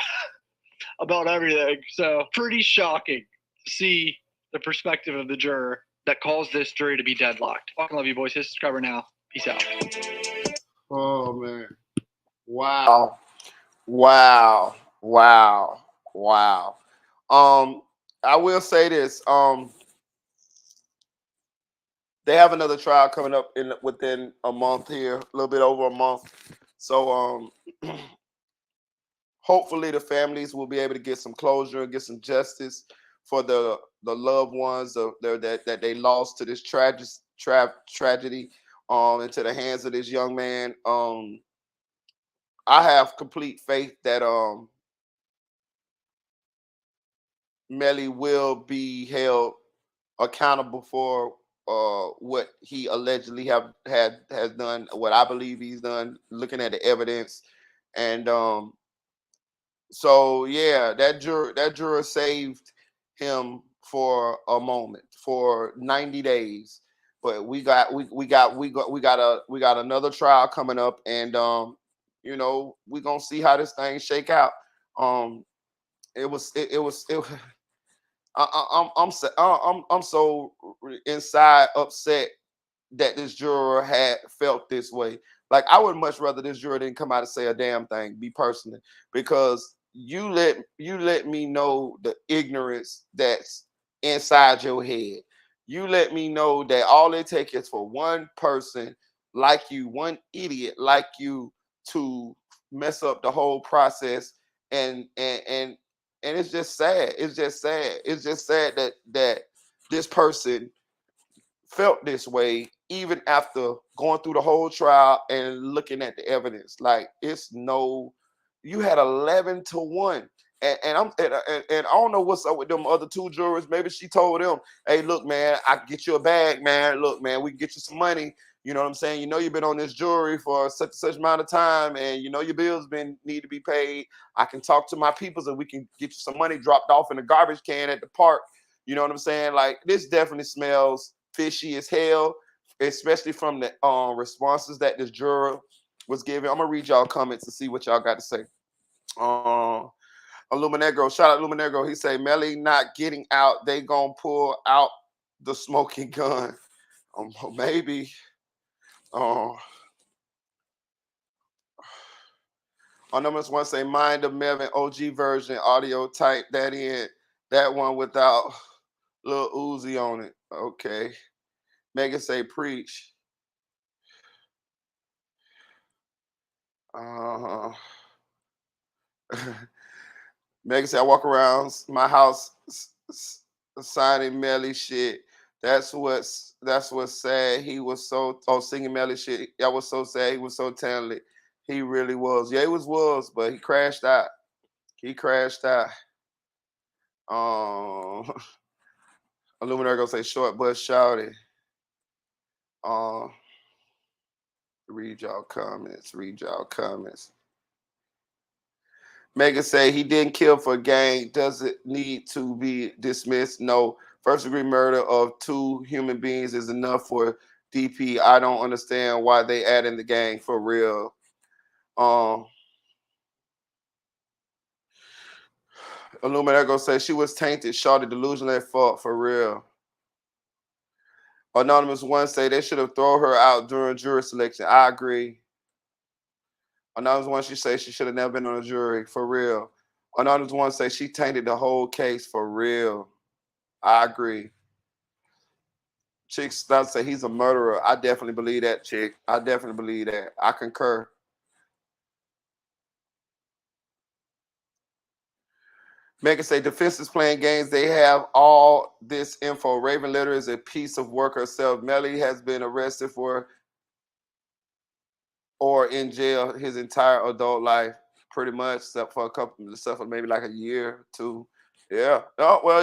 about everything. So pretty shocking to see the perspective of the juror that calls this jury to be deadlocked. Fucking love you, boys. Hit subscriber now. Peace out. Oh man. Wow. Wow. Wow. Wow. I will say this. They have another trial coming up within a month here, a little bit over a month. So hopefully the families will be able to get some closure and get some justice for the loved ones that they lost to this tragedy into the hands of this young man. I have complete faith that Melly will be held accountable for what he allegedly has done, what I believe he's done, looking at the evidence. And so yeah, that juror saved him for a moment, for 90 days. But we got another trial coming up, and we're gonna see how this thing shake out. I'm so inside upset that this juror had felt this way. Like, I would much rather this juror didn't come out and say a damn thing, me personally, because you let me know the ignorance that's inside your head. You let me know that all it takes is for one person like you, one idiot like you, to mess up the whole process. And it's just sad. It's just sad. It's just sad that this person felt this way even after going through the whole trial and looking at the evidence. Like, you had 11-1. And I don't know what's up with them other two jurors. Maybe she told them, hey, look, man, I can get you a bag, man. Look, man, we can get you some money. You know what I'm saying? You've been on this jury for such amount of time, and your bills need to be paid. I can talk to my peoples and we can get you some money dropped off in a garbage can at the park. You know what I'm saying? Like, this definitely smells fishy as hell, especially from the responses that this juror was giving. I'm gonna read y'all comments to see what y'all got to say. Illuminegro, shout out Illuminegro. He say, Melly not getting out, they gonna pull out the smoking gun. Maybe. Numbers one say, Mind of Melvin OG version audio, type that in. That one without Lil Uzi on it. Okay. Megan say, preach. Megan said, I walk around my house signing Melly shit. That's what's sad. He was singing Melly shit. That was so sad. He was so talented. He really was. Yeah, he was, but he crashed out. Illuminati gonna say short but shouty. Read y'all comments. Megan say he didn't kill for gang. Does it need to be dismissed? No. First degree murder of 2 human beings is enough for DP. I don't understand why they add in the gang, for real. Illuminati gonna say she was tainted. Shorty delusional at fault, for real. Anonymous one say they should have thrown her out during jury selection. I agree. Anonymous one, she say she should have never been on a jury, for real. Anonymous one say she tainted the whole case, for real. I agree. Chick Stout say he's a murderer. I definitely believe that, chick. I definitely believe that. I concur. Megan say defense is playing games. They have all this info. Raven Litter is a piece of work herself. Melly has been arrested for or in jail his entire adult life, pretty much, except for maybe like a year or two. Yeah. Oh well,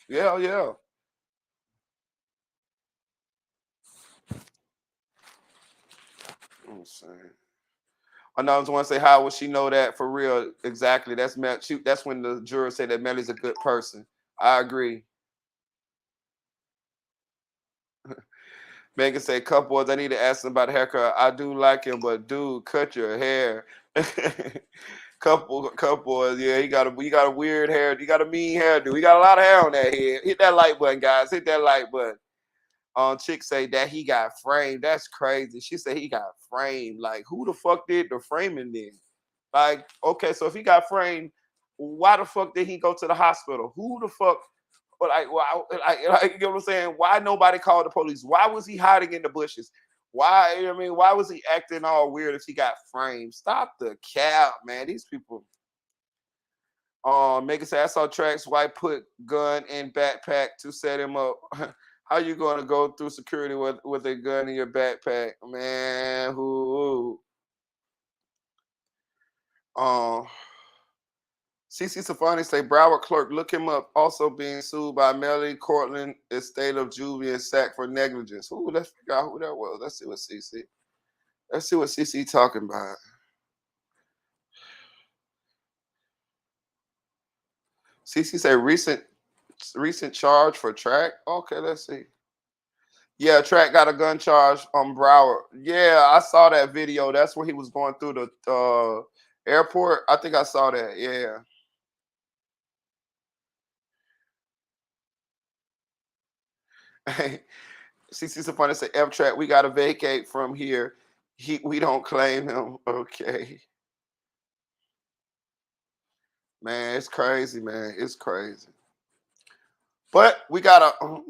yeah. Yeah. I'm saying. Another one say, how would she know that for real? Exactly. That's when the juror said that Melly's a good person. I agree. Megan said, couple boys, I need to ask him about the haircut. I do like him, but dude, cut your hair. couple boys, yeah, he got a weird hair. You got a mean hairdo. He got a lot of hair on that head. Hit that like button, guys. Hit that like button. Chick say that he got framed. That's crazy. She said he got framed. Like, who the fuck did the framing then? Like, okay, so if he got framed, why the fuck did he go to the hospital? Who the fuck? You know what I'm saying? Why nobody called the police? Why was he hiding in the bushes? Why? I mean, why was he acting all weird if he got framed? Stop the cap, man. These people. Make us ass on tracks. White put gun in backpack to set him up. How you gonna go through security with a gun in your backpack, man? Who? CC Safani say Broward clerk, look him up. Also being sued by Melly Cortland, estate of juvie and sacked for negligence. Ooh, let's figure out who that was. Let's see what CC. Let's see what CC talking about. CC say recent charge for track. Okay, let's see. Yeah, track got a gun charge on Broward. Yeah, I saw that video. That's where he was going through the airport. I think I saw that. Yeah. CC Safani say F track. We got to vacate from here. We don't claim him. Okay. Man, it's crazy, man. It's crazy. But we got a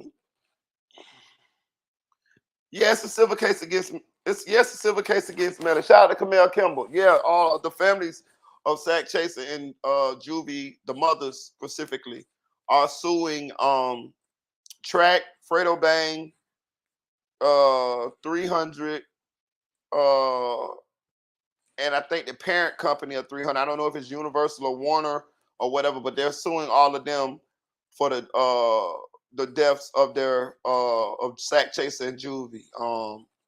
it's a civil case against a civil case against Mena. Shout out to Camille Kimball. Yeah, all of the families of Sack Chaser and Juvie, the mothers specifically, are suing Track, Fredo Bang, 300, and I think the parent company of 300. I don't know if it's Universal or Warner or whatever, but they're suing all of them for the deaths of their of Sack Chaser and Juvie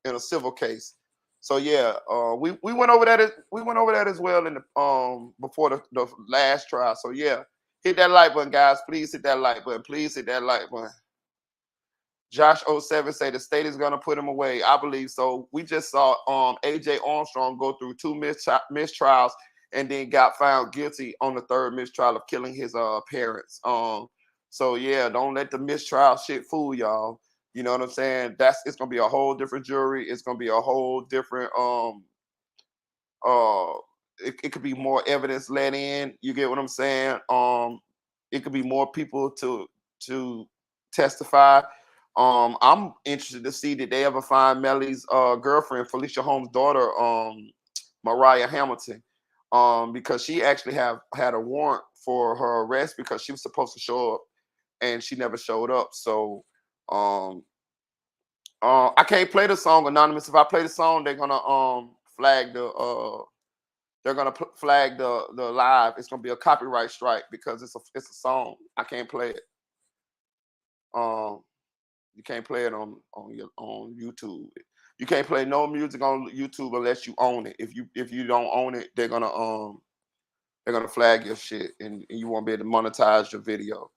in a civil case. So yeah, we went over that as well in the before the last trial. So yeah, hit that like button, guys. Please hit that like button. Please hit that like button. Josh 07 say the state is gonna put him away. I believe so. We just saw AJ Armstrong go through 2 mistrials and then got found guilty on the 3rd mistrial of killing his parents. So yeah, don't let the mistrial shit fool y'all. You know what I'm saying? It's gonna be a whole different jury. It's gonna be a whole different it could be more evidence let in. You get what I'm saying? It could be more people to testify. I'm interested to see did they ever find Melly's girlfriend, Felicia Holmes' daughter, Mariah Hamilton, because she actually had a warrant for her arrest because she was supposed to show up and she never showed up. So I can't play the song anonymous. If I play the song, they're gonna flag the live. It's gonna be a copyright strike because it's a song. I can't play it. You can't play it on YouTube. You can't play no music on YouTube unless you own it. If you don't own it, they're gonna flag your shit and you won't be able to monetize your video.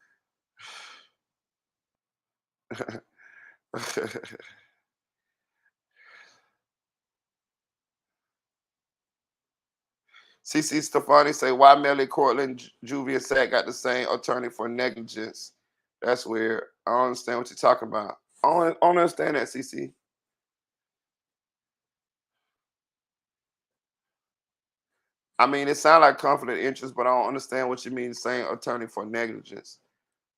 CC Stefani say, why Melly Cortland, Juvie, and Sack got the same attorney for negligence? That's weird. I don't understand what you're talking about. I don't understand that, CC. I mean, it sounds like conflict of interest, but I don't understand what you mean saying attorney for negligence.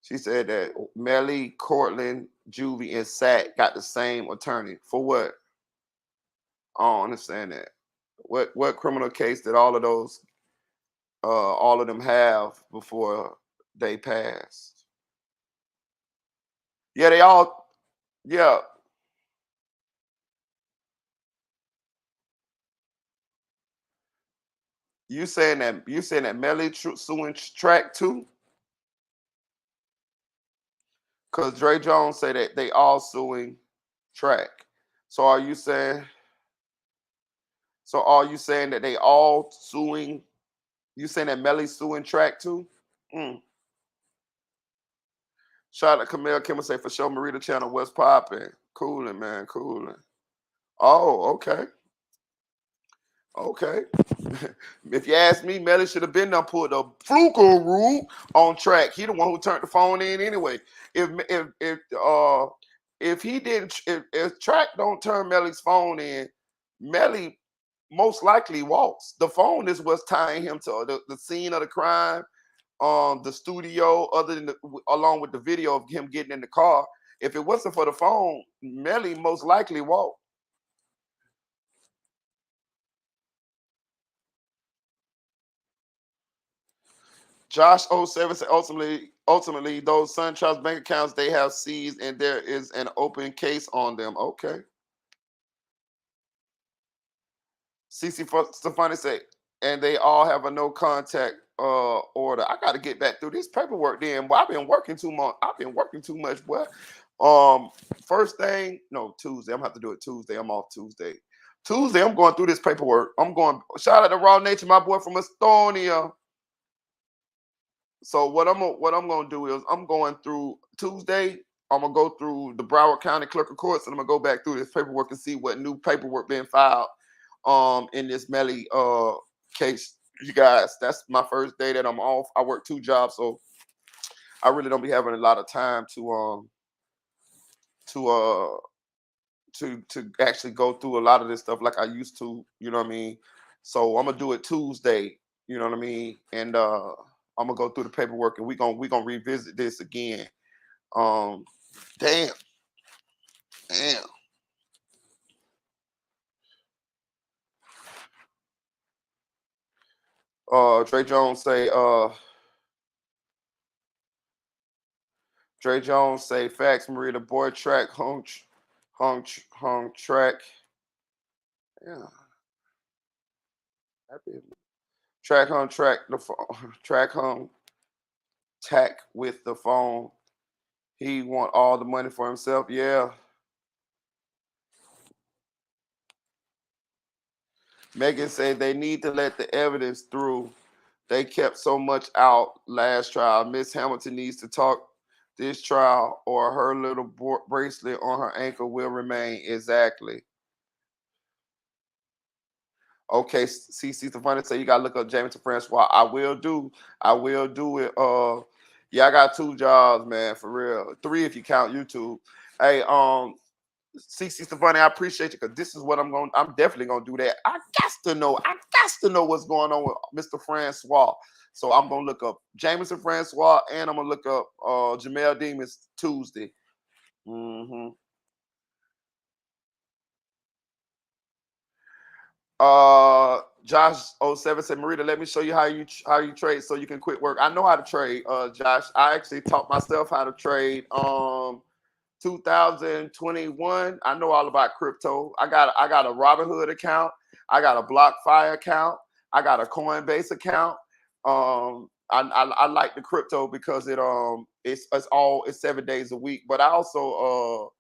She said that Melly, Cortland, Juvie, and Sack got the same attorney. For what? I don't understand that. What criminal case did all of them have before they passed. Yeah, they all. Yeah. You saying that Melly suing track too? Because Dre Jones say that they all suing track. So are you saying? So are you saying that they all suing? You saying that Melly suing track too? Mm. Shout out to Camille Kimmel say for sure Marita Channel what's popping. Cooling, man, cooling. Oh, okay. Okay. If you ask me, Melly should have been done pulled the fluke rule on track. He the one who turned the phone in anyway. If he didn't if track don't turn Melly's phone in, Melly most likely walks. The phone is what's tying him to the scene of the crime, the studio, other than along with the video of him getting in the car. If it wasn't for the phone, Melly most likely walked. Josh 07 said ultimately those Sun Trust bank accounts they have seized and there is an open case on them. Okay. CC Stefani said, and they all have a no contact order. I got to get back through this paperwork then. Boy, I've been working too much. Boy. First thing, no, Tuesday. I'm gonna have to do it Tuesday. I'm off Tuesday. Tuesday, I'm going through this paperwork. Shout out to Raw Nature, my boy from Estonia. So what I'm gonna do is I'm going through Tuesday. I'm gonna go through the Broward County Clerk of Courts, and I'm gonna go back through this paperwork and see what new paperwork being filed in this Melly case. You guys, that's my first day that I'm off. I work 2 jobs, so I really don't be having a lot of time to actually go through a lot of this stuff like I used to. You know what I mean? So I'm gonna do it Tuesday. You know what I mean? And I'm gonna go through the paperwork, and we gonna revisit this again. Damn. Dre Jones say facts, Maria, the boy track hung track. Yeah. Track hung track the phone. Track hung tack with the phone. He want all the money for himself. Yeah. Megan said they need to let the evidence through. They kept so much out last trial. Miss Hamilton needs to talk this trial, or her little bracelet on her ankle will remain. Exactly. Okay, CC Stefani say you gotta look up Jameson Francois. I will do it. Yeah, I got 2 jobs, man, for real. 3 if you count YouTube. Hey, CC Stefani, I appreciate you because this is what I'm definitely gonna do that. I got to know what's going on with Mr. Francois. So I'm gonna look up Jameson Francois and I'm gonna look up Jamel Demons Tuesday. Mm-hmm. Josh 07 said, Marita, let me show you how you trade so you can quit work. I know how to trade, Josh. I actually taught myself how to trade 2021. I know all about crypto. I got a Robinhood account, I got a BlockFi account, I got a Coinbase account. I like the crypto because it's 7 days a week, but I also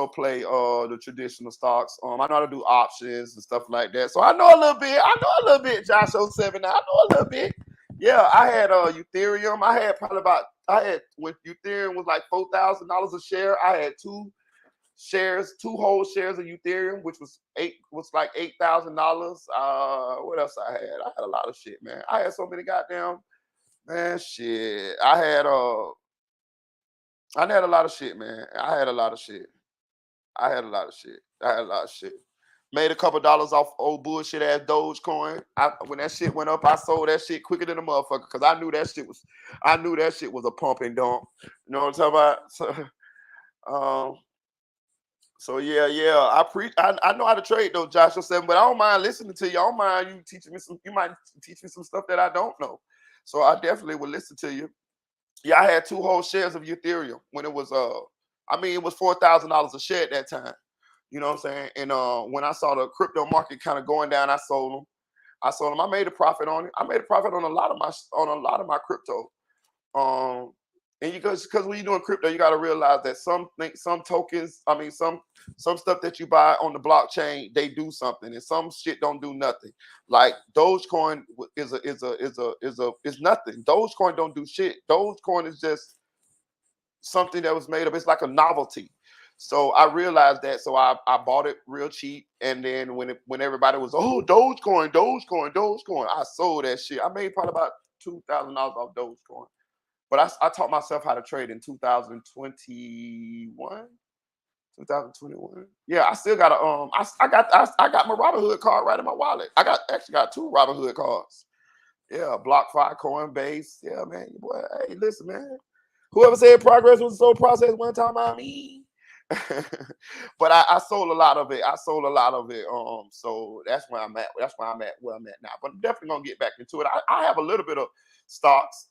play the traditional stocks. I know how to do options and stuff like that. So I know a little bit. Josh 07. I know a little bit. Yeah, I had Ethereum. When Ethereum was like $4,000 a share, I had 2 whole shares of Ethereum, which was like $8,000. What else I had? I had a lot of shit, man. I had so many goddamn shit. I had a lot of shit, man. I had a lot of shit. Made a couple dollars off old bullshit ass Dogecoin. When that shit went up, I sold that shit quicker than a motherfucker because I knew that shit was a pump and dump. You know what I'm talking about? So yeah. I know how to trade though, Joshua 7, but I don't mind listening to you. I don't mind you teaching me some. You might teach me some stuff that I don't know. So I definitely will listen to you. Yeah, I had 2 whole shares of Ethereum when it was it was $4,000 a share at that time. You know what I'm saying? And when I saw the crypto market kind of going down, I sold them. I made a profit on it. I made a profit on a lot of my crypto. And because when you're doing crypto, you got to realize that some tokens, some stuff that you buy on the blockchain, they do something, and some shit don't do nothing. Like Dogecoin is nothing. Dogecoin don't do shit. Dogecoin is just something that was made up. It's like a novelty. So I realized that. So I bought it real cheap, and then when everybody was, oh, Dogecoin, I sold that shit. I made probably about $2,000 off Dogecoin. But I taught myself how to trade in 2021. 2021. Yeah, I still got I got my Robinhood card right in my wallet. Actually got 2 Robinhood cards. Yeah, BlockFi, Coinbase. Yeah, man. Boy, hey, listen, man. Whoever said progress was a slow process one time, I mean. But I sold a lot of it. So that's where I'm at. That's where I'm at now. But I'm definitely gonna get back into it. I have a little bit of stocks.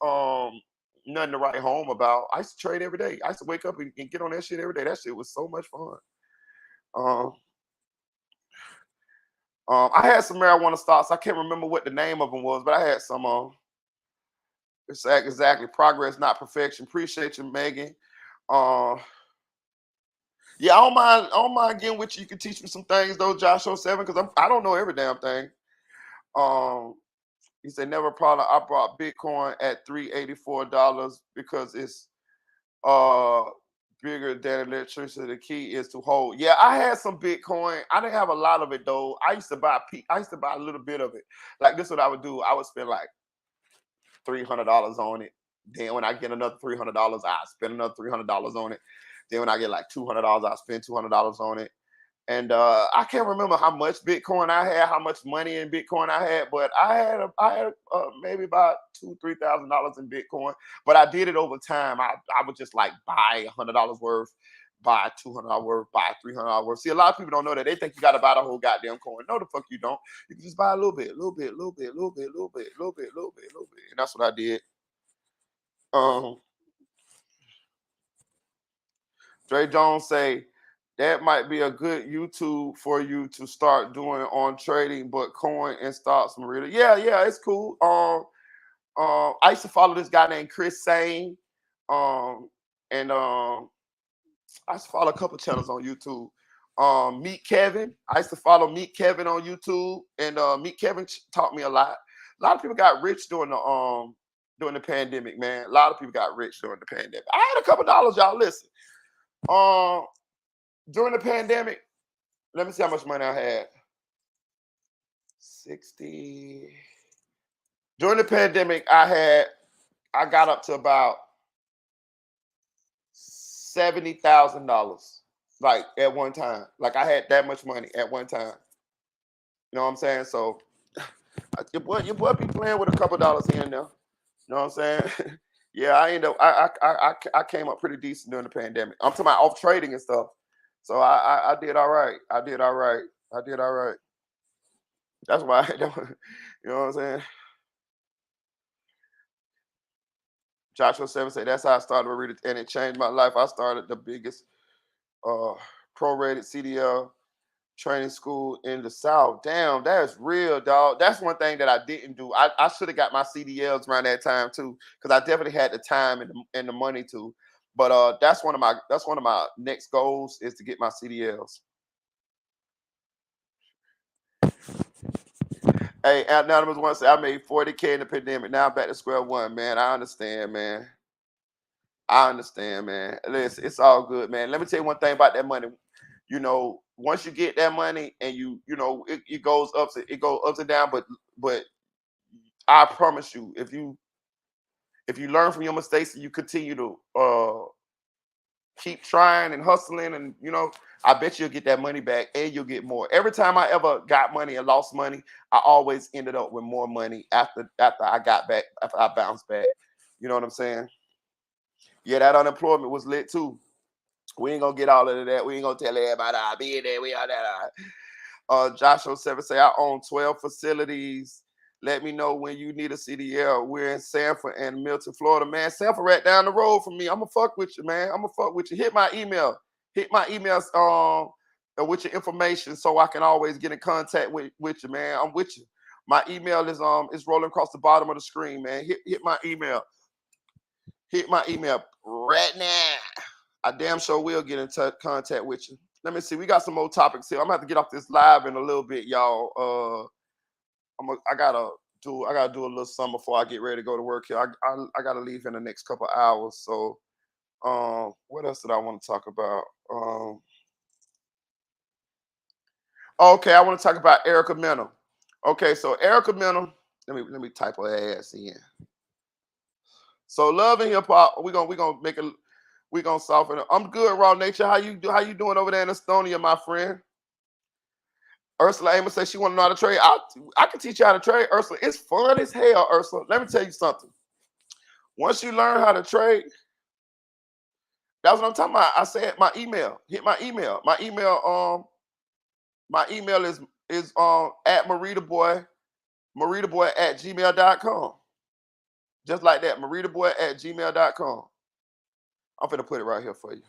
Nothing to write home about. I used to trade every day. I used to wake up and get on that shit every day. That shit was so much fun. I had some marijuana stocks. I can't remember what the name of them was, but I had some. Exactly. Progress, not perfection. Appreciate you, Megan. Yeah, I don't mind getting with you. You can teach me some things though, Joshua 7, because I don't know every damn thing. He said, never problem. I bought Bitcoin at $384 because it's bigger than electricity. The key is to hold. Yeah, I had some Bitcoin. I didn't have a lot of it though. I used to buy a little bit of it. Like this is what I would do. I would spend like $300 on it. Then when I get another $300, I spend another $300 on it. Then when I get like $200, I spend $200 on it. And I can't remember how much Bitcoin I had, how much money in Bitcoin I had, but I had maybe about $2,000-$3,000 in Bitcoin. But I did it over time. I would just like buy $100 worth, buy $200 worth, buy $300 worth. See, a lot of people don't know that. They think you got to buy the whole goddamn coin. No, the fuck you don't. You can just buy a little bit, and that's what I did. Dre Jones say, that might be a good YouTube for you to start doing on trading, but coin and stocks, Marita. Yeah, it's cool. I used to follow this guy named Chris Sane. And I used to follow a couple channels on YouTube. Meet Kevin. I used to follow Meet Kevin on YouTube, and Meet Kevin taught me a lot. A lot of people got rich during the pandemic, man. A lot of people got rich during the pandemic. I had a couple dollars, y'all. Listen. During the pandemic, let me see how much money I had. 60. During the pandemic, I got up to about $70,000, like at one time. Like I had that much money at one time. You know what I'm saying? So your boy be playing with a couple dollars here and there. You know what I'm saying? Yeah, I came up pretty decent during the pandemic. I'm talking about off trading and stuff. So I did all right. I did all right. That's why you know what I'm saying? Joshua 7 said, that's how I started to read it, and it changed my life. I started the biggest prorated CDL training school in the South. Damn, that's real, dog. That's one thing that I didn't do. I should have got my CDLs around that time too, because I definitely had the time and the money to. But that's one of my next goals is to get my CDLs. Hey, Anonymous one said, I made $40K in the pandemic. Now I'm back to square one, man. I understand, man. Listen, it's all good, man. Let me tell you one thing about that money. You know, once you get that money and it goes ups and down, but I promise you, if you learn from your mistakes and you continue to keep trying and hustling, and I bet you'll get that money back and you'll get more. Every time I ever got money and lost money, I always ended up with more money after I got back, after I bounced back. You know what I'm saying? Yeah, that unemployment was lit too. We ain't gonna get all of that. We ain't gonna tell everybody I be there. We are that. Joshua 7 say, I own 12 facilities. Let me know when you need a CDL. We're in Sanford and Milton, Florida, man. Sanford right down the road from me. I'm gonna fuck with you, man. I'm gonna fuck with you. Hit my email. Hit my emails with your information so I can always get in contact with you, man. I'm with you. My email is rolling across the bottom of the screen, man. Hit my email. Hit my email right now. I damn sure will get in contact with you. Let me see. We got some more topics here. I'm gonna have to get off this live in a little bit, y'all. I gotta do a little something before I get ready to go to work here. I gotta leave in the next couple of hours. So what else did I want to talk about? Okay, I want to talk about Erica Mena. Okay, so Erica Mena, let me type her ass in. So Love and Hip Hop, we're gonna soften it. I'm good, Raw Nature. How you doing over there in Estonia, my friend? Ursula Amos says she want to know how to trade. I can teach you how to trade, Ursula. It's fun as hell, Ursula. Let me tell you something. Once you learn how to trade, that's what I'm talking about. I said my email. Hit my email. My email is at maritaboy@gmail.com. Just like that, maritaboy@gmail.com. I'm finna put it right here for you.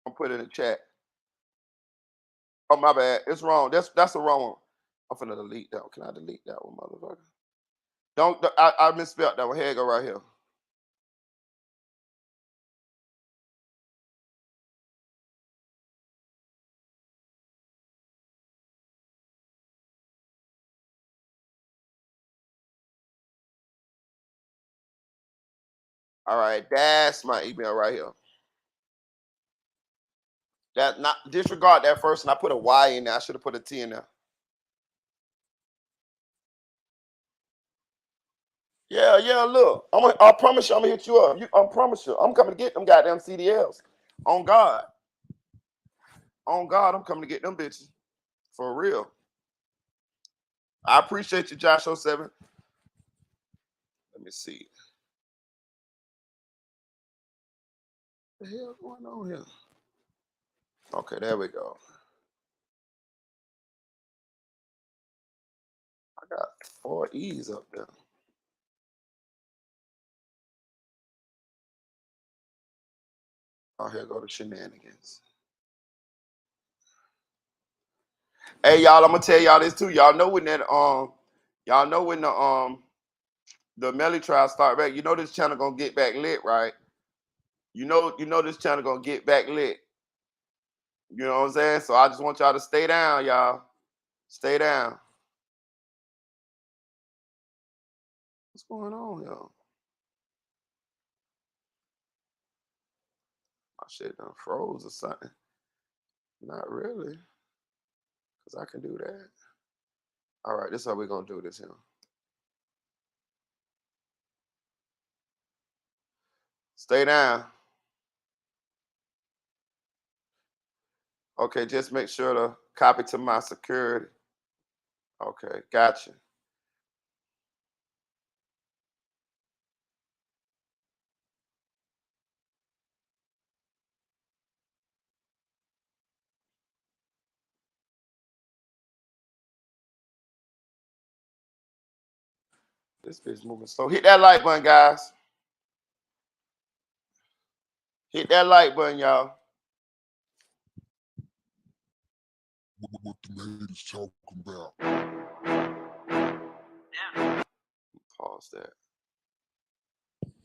I'm putting it in the chat. Oh, my bad. It's wrong. That's the wrong one. I'm finna delete that one. Can I delete that one, motherfucker? I misspelled that one. Here you go right here. All right, that's my email right here. That not disregard that first, and I put a Y in there. I should have put a T in there. Yeah. Look, I promise you, I'm gonna hit you up. I promise you, I'm coming to get them goddamn CDLs. On God, I'm coming to get them bitches for real. I appreciate you, Josh 07. Let me see. What the hell going on here? Okay, there we go. I got 4 E's up there. Oh, here go the shenanigans. Hey, y'all, I'm gonna tell y'all this too. Y'all know when the Melly trial start back, you know this channel gonna get back lit, right? You know this channel gonna get back lit. You know what I'm saying? So I just want y'all to stay down, y'all. Stay down. What's going on, y'all? My shit done froze or something. Not really. Because I can do that. All right, this is how we're gonna do this here. Stay down. Okay, just make sure to copy to my security. Okay, gotcha. This bitch moving slow. Hit that like button, guys. Hit that like button, y'all. What the ladies talking about? Pause that.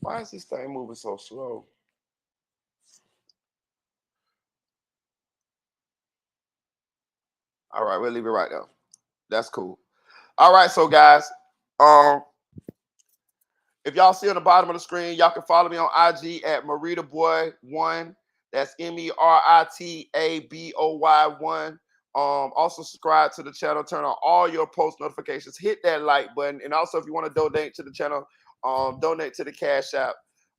Why is this thing moving so slow? All right, we'll leave it right there. That's cool. All right, so guys, if y'all see on the bottom of the screen, y'all can follow me on IG at MeritaBoy1. That's MeritaBoy1. Also subscribe to the channel, turn on all your post notifications, hit that like button, and also if you want to donate to the channel, donate to the Cash App.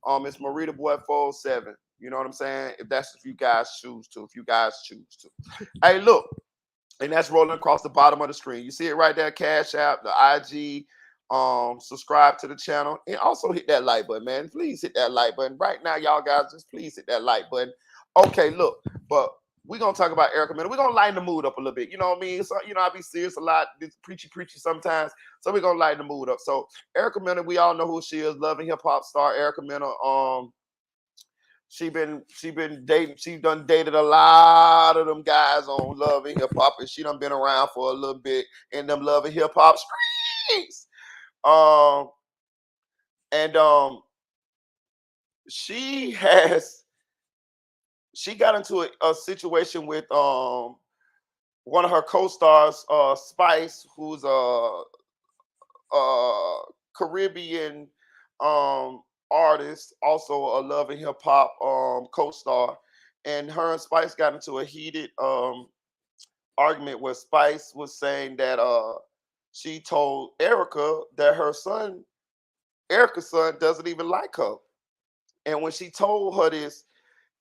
It's MeritaBoy407. You know what I'm saying? If you guys choose to. Hey, look. And that's rolling across the bottom of the screen. You see it right there, Cash App, the IG, Subscribe to the channel and also hit that like button, man. Please hit that like button right now, y'all guys. Just please hit that like button. Okay, look, but we're gonna talk about Erica Mena. We're gonna lighten the mood up a little bit. You know what I mean? So, I be serious a lot, preachy sometimes. So we're gonna lighten the mood up. So Erica Mena, we all know who she is, loving hip hop star Erica Mena. She been dating. She done dated a lot of them guys on Love and Hip Hop, and she done been around for a little bit in them Love and Hip Hop streets. She got into a situation with one of her co-stars, Spice, who's a Caribbean artist, also a Love and Hip Hop co-star, and her and Spice got into a heated argument where Spice was saying that she told Erica that Erica's son doesn't even like her. And when she told her this,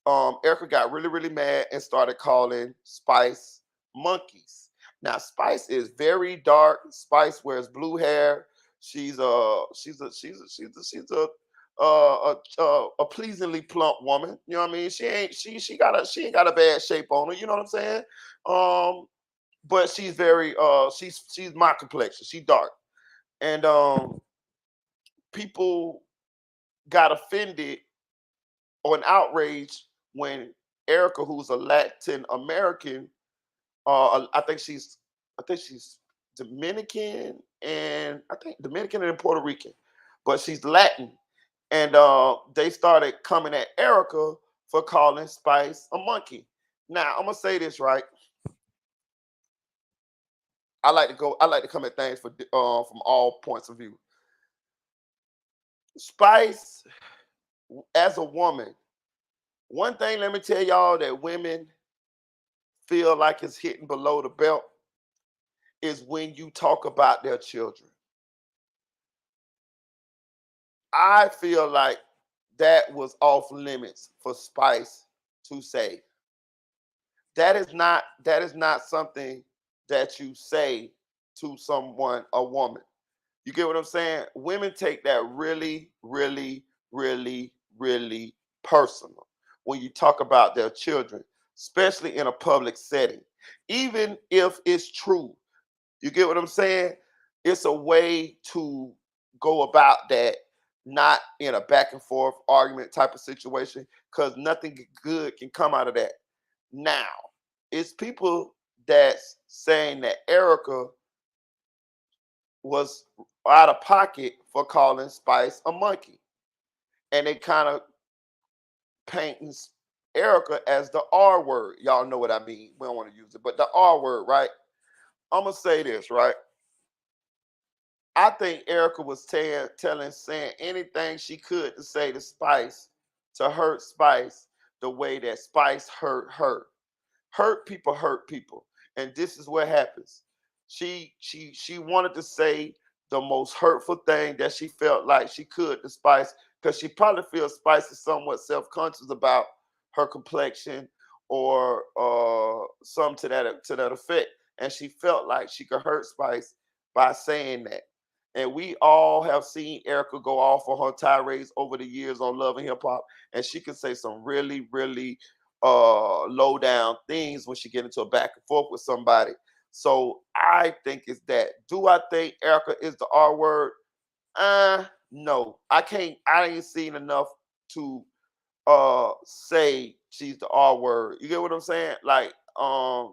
Erica got really, really mad and started calling Spice monkeys. Now, Spice is very dark. Spice wears blue hair. She's a pleasingly plump woman. You know what I mean? She ain't got a bad shape on her. You know what I'm saying? But she's very she's my complexion. She's dark, and people got offended or an outrage when Erica, who's a Latin American, I think she's Dominican and Puerto Rican, but she's Latin, and they started coming at Erica for calling Spice a monkey. Now I'm gonna say this right. I like to come at things from all points of view. Spice, as a woman, one thing let me tell y'all that women feel like it's hitting below the belt is when you talk about their children. I feel like that was off limits for Spice to say. That is not something that you say to someone, a woman. You get what I'm saying? Women take that really, really, really, really personal when you talk about their children, especially in a public setting. Even if it's true, you get what I'm saying? It's a way to go about that, not in a back and forth argument type of situation, because nothing good can come out of that. Now, it's people that's saying that Erica was out of pocket for calling Spice a monkey. And they kind of painting Erica as the R word. Y'all know what I mean. We don't want to use it, but the R word, right? I'm going to say this, right? I think Erica was saying anything she could to say to Spice, to hurt Spice the way that Spice hurt her. Hurt people. And this is what happens. She wanted to say the most hurtful thing that she felt like she could to Spice, because she probably feels Spice is somewhat self-conscious about her complexion or some to that effect. And she felt like she could hurt Spice by saying that. And we all have seen Erica go off on her tirades over the years on Love and Hip Hop, and she can say some really, really low down things when she get into a back and forth with somebody. So I think it's that. Do I think Erica is the R word? No. I ain't seen enough to say she's the R word. You get what I'm saying? Like, I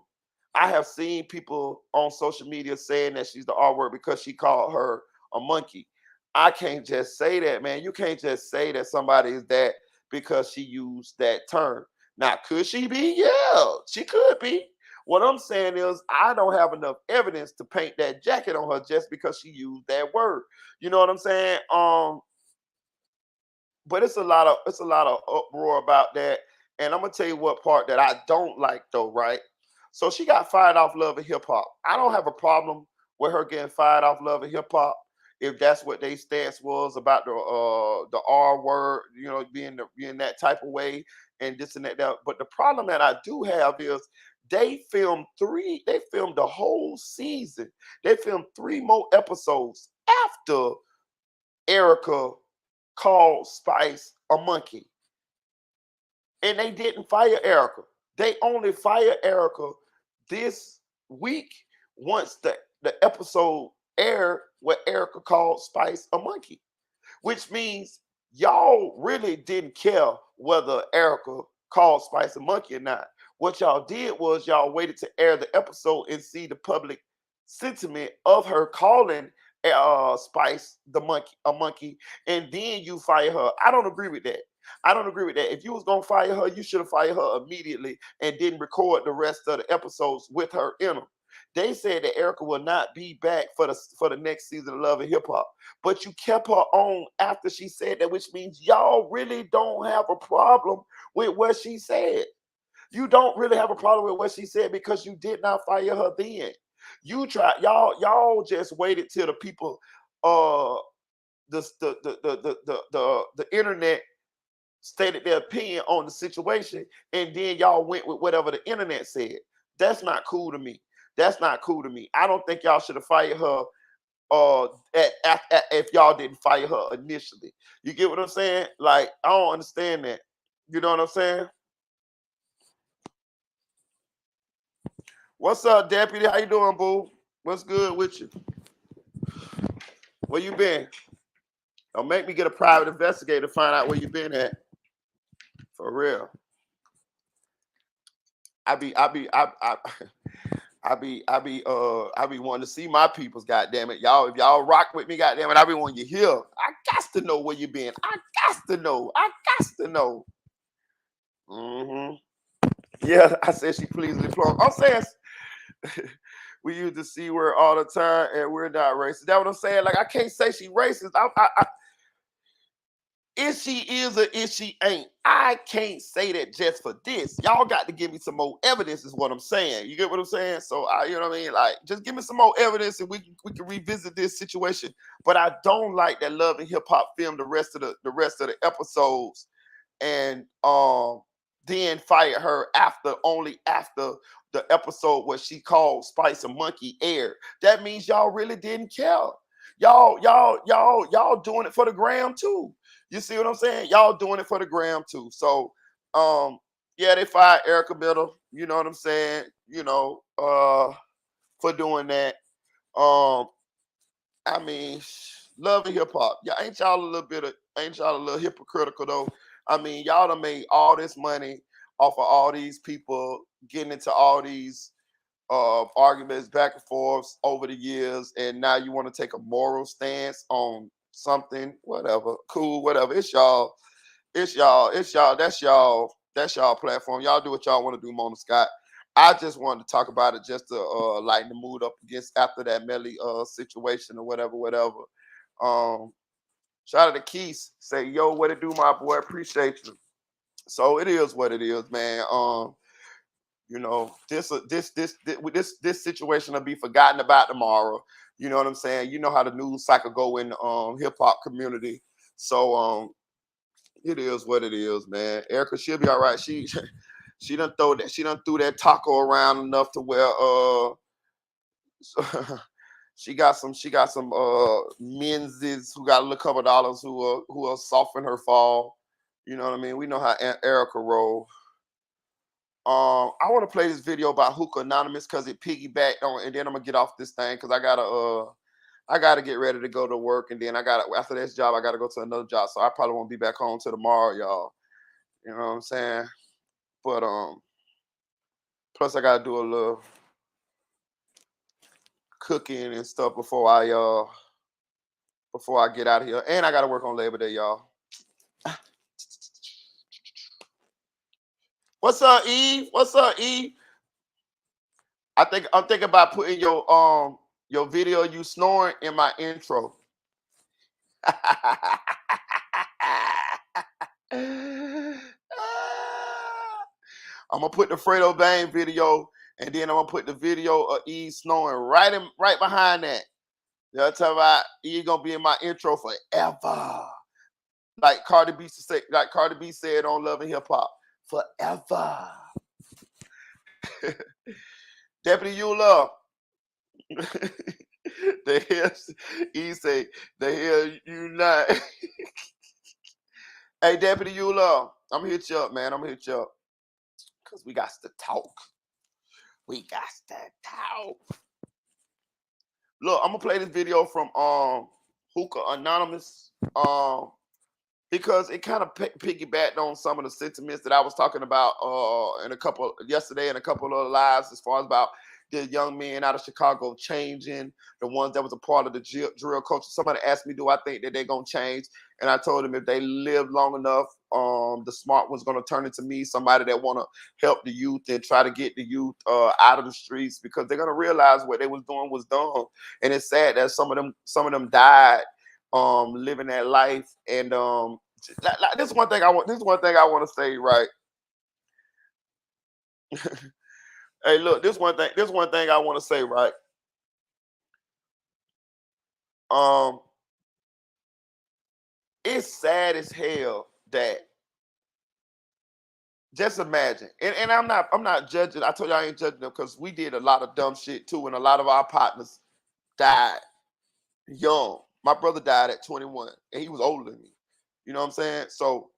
have seen people on social media saying that she's the R word because she called her a monkey. I can't just say that, man. You can't just say that somebody is that because she used that term. Now, could she be? Yeah, she could be. What I'm saying is I don't have enough evidence to paint that jacket on her just because she used that word. You know what I'm saying? But it's a lot of uproar about that. And I'm gonna tell you what part that I don't like though, right? So she got fired off Love and Hip Hop. I don't have a problem with her getting fired off Love and Hip Hop if that's what their stance was about the R word, you know, being that type of way and this and that. But the problem that I do have is they filmed the whole season. They filmed 3 more episodes after Erica called Spice a monkey. And they didn't fire Erica. They only fired Erica this week once the episode aired where Erica called Spice a monkey, which means y'all really didn't care whether Erica called Spice a monkey or not. What y'all did was y'all waited to air the episode and see the public sentiment of her calling Spice the monkey a monkey, and then you fire her. I don't agree with that. I don't agree with that. If you was gonna fire her, you should have fired her immediately and didn't record the rest of the episodes with her in them. They said that Erica will not be back for the next season of Love and Hip Hop, but you kept her on after she said that, which means y'all really don't have a problem with what she said. You don't really have a problem with what she said because you did not fire her then. You tried, y'all just waited till the people, the internet stated their opinion on the situation, and then y'all went with whatever the internet said. That's not cool to me. That's not cool to me. I don't think y'all should have fired her if y'all didn't fire her initially. You get what I'm saying? Like, I don't understand that. You know what I'm saying? What's up, Deputy? How you doing, boo? What's good with you? Where you been? Don't make me get a private investigator to find out where you been at. For real. I be wanting to see my peoples, goddamn it. Y'all, if y'all rock with me, goddamn it, I be wanting you here. I got to know where you been. I got to know. Mm-hmm. Yeah, I said she pleased with the I'm saying we use the C word all the time and we're not racist. That's what I'm saying. Like, I can't say she racist. If she is or if she ain't, I can't say that just for this. Y'all got to give me some more evidence is what I'm saying. You get what I'm saying? So, you know what I mean? Like, just give me some more evidence and we can revisit this situation. But I don't like that Love and Hip Hop filmed the rest of the episodes and then fired her only after the episode where she called Spice a monkey aired. That means y'all really didn't care. Y'all doing it for the gram too. You see what I'm saying? Y'all doing it for the gram too. So, yeah, they fired Erica Middle. You know what I'm saying? You know, for doing that. I mean, Love and Hip Hop. Yeah, ain't y'all a little hypocritical though? I mean, y'all done made all this money off of all these people getting into all these arguments back and forth over the years, and now you want to take a moral stance on something, whatever, cool, whatever. It's y'all. That's y'all platform. Y'all do what y'all want to do, Mona Scott. I just wanted to talk about it just to lighten the mood up against after that Melly situation or whatever. Shout out to Keith. Say, yo, what it do, my boy? Appreciate you. So it is what it is, man. You know, this situation will be forgotten about tomorrow. You know what I'm saying? You know how the news cycle go in the hip hop community. So it is what it is, man. Erica, she'll be all right. She done threw that taco around enough to where she got some menses who got a little couple dollars who will soften her fall. You know what I mean? We know how Erica roll. I want to play this video about Hookah Anonymous because it piggybacked on, and then I'm gonna get off this thing because I gotta get ready to go to work, and then after this job I gotta go to another job, so I probably won't be back home till tomorrow, y'all. You know what I'm saying? But plus I gotta do a little cooking and stuff before I get out of here, and I gotta work on Labor Day, y'all. What's up, Eve? I'm thinking about putting your video of you snoring in my intro. I'm gonna put the Fredo Bang video, and then I'm gonna put the video of Eve snoring right behind that. You know what I'm talking about? Eve gonna be in my intro forever. Like Cardi B said on Love and Hip Hop. Forever. Deputy, you love. The hell, he say, the hell you not. Hey, Deputy Eula, I'm gonna hit you up, man. I'm gonna hit you up. Because we got to talk. We got to talk. Look, I'm gonna play this video from Hookah Anonymous. Because it kind of piggybacked on some of the sentiments that I was talking about yesterday in a couple of lives, as far as about the young men out of Chicago changing, the ones that was a part of the drill culture. Somebody asked me, do I think that they're going to change? And I told them if they live long enough, the smart one's going to turn into me, somebody that want to help the youth and try to get the youth out of the streets, because they're going to realize what they was doing was dumb. And it's sad that some of them died living that life. And this is one thing I want to say, right? Hey, look, this one thing I want to say, right? It's sad as hell that, just imagine, and I'm not judging. I told you I ain't judging them, because we did a lot of dumb shit too, and a lot of our partners died young. My brother died at 21, and he was older than me. You know what I'm saying? So,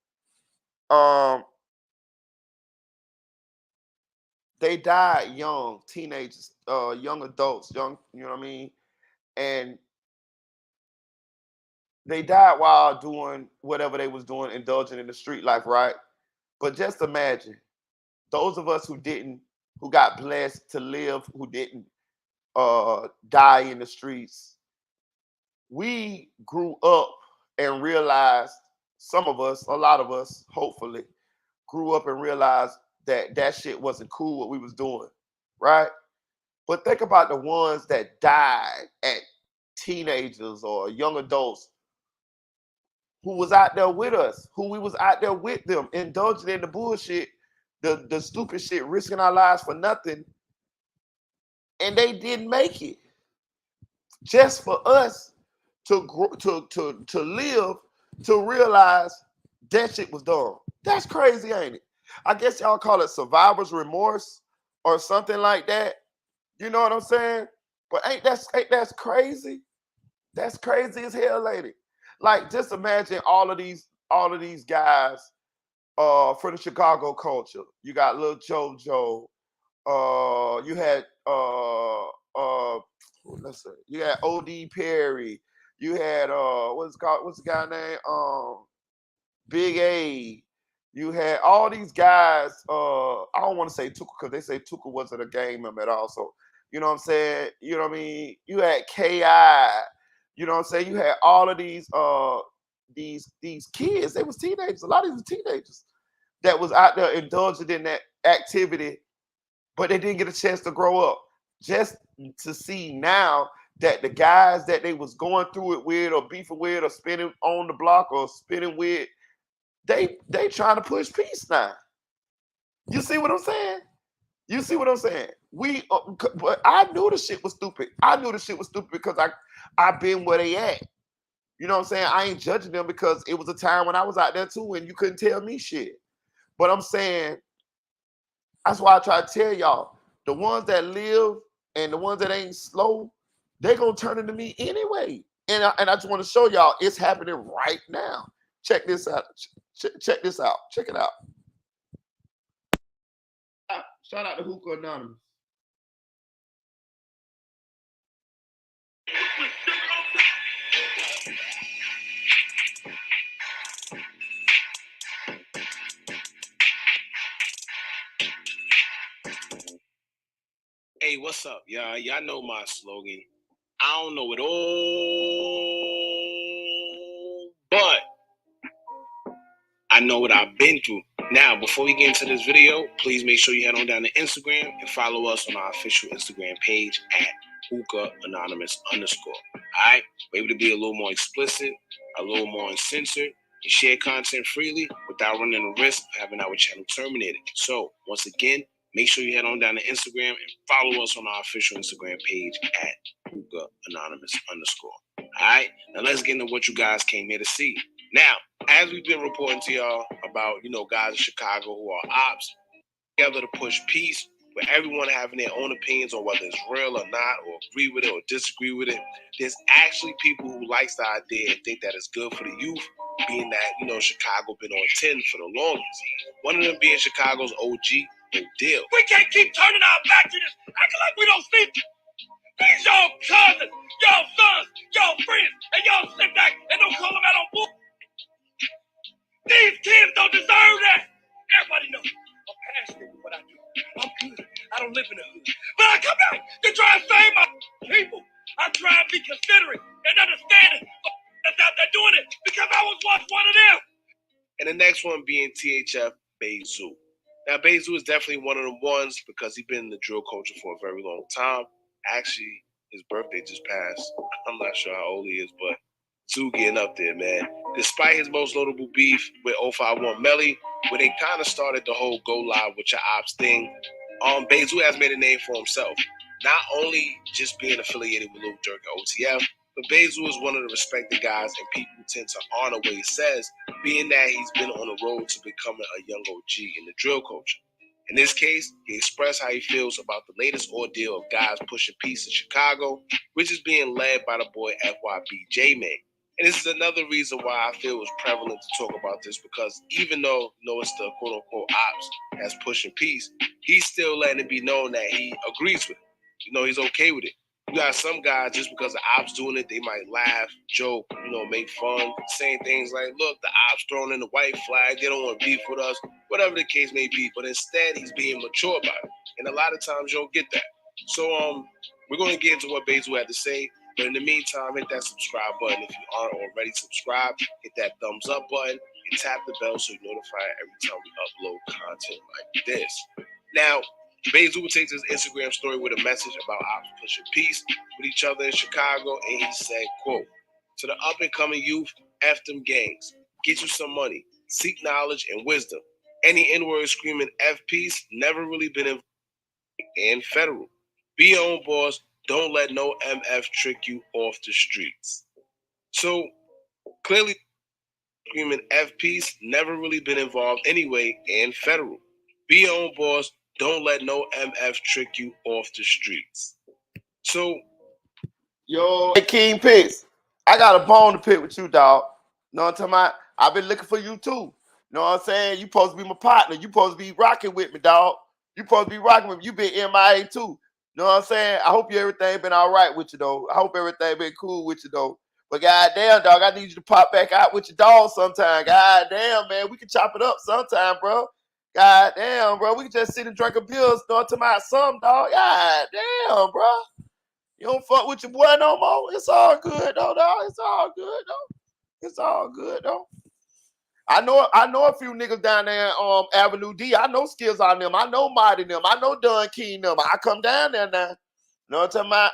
they died young, teenagers, young adults, young, you know what I mean? And they died while doing whatever they was doing, indulging in the street life, right? But just imagine those of us who got blessed to live, who didn't die in the streets. We grew up and realized, some of us, a lot of us, hopefully, grew up and realized that shit wasn't cool what we was doing, right? But think about the ones that died at teenagers or young adults, who was out there with us, who we was out there with them, indulging in the bullshit, the stupid shit, risking our lives for nothing, and they didn't make it. Just for us to live, to realize that shit was dumb. That's crazy, ain't it? I guess y'all call it survivor's remorse or something like that. You know what I'm saying? But ain't that's crazy? That's crazy as hell, lady. Like, just imagine all of these guys for the Chicago culture. You got Lil JoJo. You had let's see, you had OD Perry. You had what's the guy name? Big A. You had all these guys. I don't want to say Tuka, because they say Tuka wasn't a gang member at all. So, you know what I'm saying? You know what I mean? You had KI. You know what I'm saying? You had all of these kids. They was teenagers. A lot of these were teenagers that was out there indulging in that activity, but they didn't get a chance to grow up. Just to see now that the guys that they was going through it with, or beefing with, or spinning on the block, or spinning with, they trying to push peace now. You see what I'm saying? You see what I'm saying? But I knew the shit was stupid. I knew the shit was stupid because I've been where they at. You know what I'm saying? I ain't judging them, because it was a time when I was out there too, and you couldn't tell me shit. But I'm saying, that's why I try to tell y'all, the ones that live and the ones that ain't slow, they're gonna turn into me anyway. And I just want to show y'all it's happening right now. Check this out. Check this out. Check it out. Shout out to Hookah Anonymous. Hey, what's up, y'all? Y'all know my slogan. I don't know it all, but I know what I've been through. Now, before we get into this video, please make sure you head on down to Instagram and follow us on our official Instagram page at hookah_anonymous_. Alright? We're able to be a little more explicit, a little more uncensored, and share content freely without running the risk of having our channel terminated. So, once again, make sure you head on down to Instagram and follow us on our official Instagram page at hookah_anonymous_. Alright? Now let's get into what you guys came here to see. Now, as we've been reporting to y'all about, guys in Chicago who are ops, together to push peace, with everyone having their own opinions on whether it's real or not, or agree with it or disagree with it. There's actually people who likes the idea and think that it's good for the youth, being that, Chicago been on 10 for the longest. One of them being Chicago's OG, Deal. We can't keep turning our back to this, acting like we don't see these y'all cousins, y'all sons, y'all friends, and y'all sit back and don't call them out on bull. These kids don't deserve that. Everybody knows I'm passionate with what I do. I'm good. I don't live in the hood. But I come back to try and save my people. I try and be considerate and understanding that's out there doing it because I was once one of them. And the next one being THF Bezu. Now, Bezu is definitely one of the ones because he's been in the drill culture for a very long time. Actually, his birthday just passed. I'm not sure how old he is, but Zoo getting up there, man. Despite his most notable beef with 051 Melly, where they kind of started the whole go live with your ops thing, Bezu has made a name for himself. Not only just being affiliated with Lil Durk OTF, but Bezu is one of the respected guys and people tend to honor what he says, being that he's been on the road to becoming a young OG in the drill culture. In this case, he expressed how he feels about the latest ordeal of guys pushing peace in Chicago, which is being led by the boy FYB J-Man. And this is another reason why I feel it's prevalent to talk about this, because even though it's the quote-unquote ops that's pushing peace, he's still letting it be known that he agrees with it. He's okay with it. You got some guys, just because the ops doing it, they might laugh, joke, make fun, saying things like, look, the ops throwing in the white flag, they don't want to beef with us, whatever the case may be. But instead, he's being mature about it. And a lot of times you don't get that. So we're going to get into what Bezu had to say. But in the meantime, hit that subscribe button if you aren't already subscribed. Hit that thumbs up button and tap the bell so you're notified every time we upload content like this. Now, Bezu takes his Instagram story with a message about ops pushing peace with each other in Chicago, and he said, quote, to the up-and-coming youth, F them gangs. Get you some money. Seek knowledge and wisdom. Any N-word screaming F peace never really been involved in federal. Be your own boss. Don't let no MF trick you off the streets. So, clearly, screaming F peace never really been involved anyway in federal. Be your own boss. Don't let no MF trick you off the streets. So, Yo, hey, King Pitts, I got a bone to pick with you, dog. Know what I'm talking about? I've been looking for you too. Know what I'm saying? You supposed to be my partner. You supposed to be rocking with me, dog. You supposed to be rocking with me. You been MIA too. Know what I'm saying? I hope everything been all right with you, though. I hope everything been cool with you, though. But goddamn, dog, I need you to pop back out with your dog sometime. Goddamn, man, we can chop it up sometime, bro. Goddamn, bro, we can just sit and drink a beer, start to my some, dog. Goddamn, bro. You don't fuck with your boy no more. It's all good, though, dog. It's all good, though. It's all good, though. I know a few niggas down there Avenue D. I know Skills on them. I know Marty them. I know Don King them. I come down there now. Know what I'm talking about?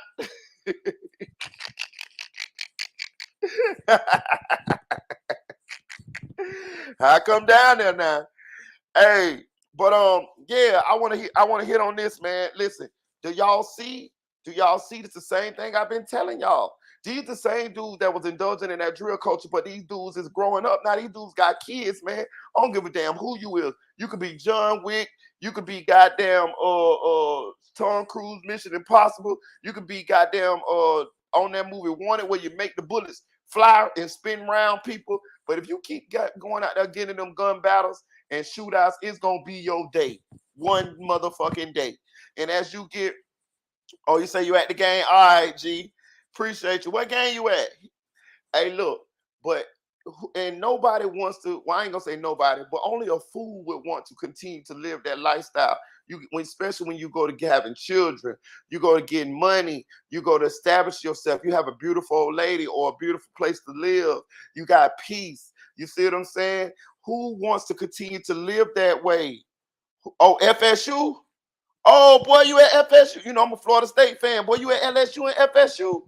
I come down there now. Hey, but yeah, I want to hit on this, man. Listen, do y'all see it's the same thing I've been telling y'all? These the same dudes that was indulging in that drill culture, but these dudes is growing up. Now these dudes got kids, man. I don't give a damn who you is. You could be John Wick. You could be goddamn Tom Cruise, Mission Impossible. You could be goddamn on that movie Wanted, where you make the bullets fly and spin around people. But if you keep going out there getting them gun battles and shootouts, it's gonna be your day. One motherfucking day. And as you get, you say you at the game? All right, G. Appreciate you. What game you at? Hey, look, and nobody wants to, well, I ain't gonna say nobody, but only a fool would want to continue to live that lifestyle. Especially when you go to having children, you go to getting money, you go to establish yourself, you have a beautiful old lady or a beautiful place to live, you got peace. You see what I'm saying? Who wants to continue to live that way? Oh, FSU? Oh, boy, you at FSU? I'm a Florida State fan. Boy, you at LSU and FSU?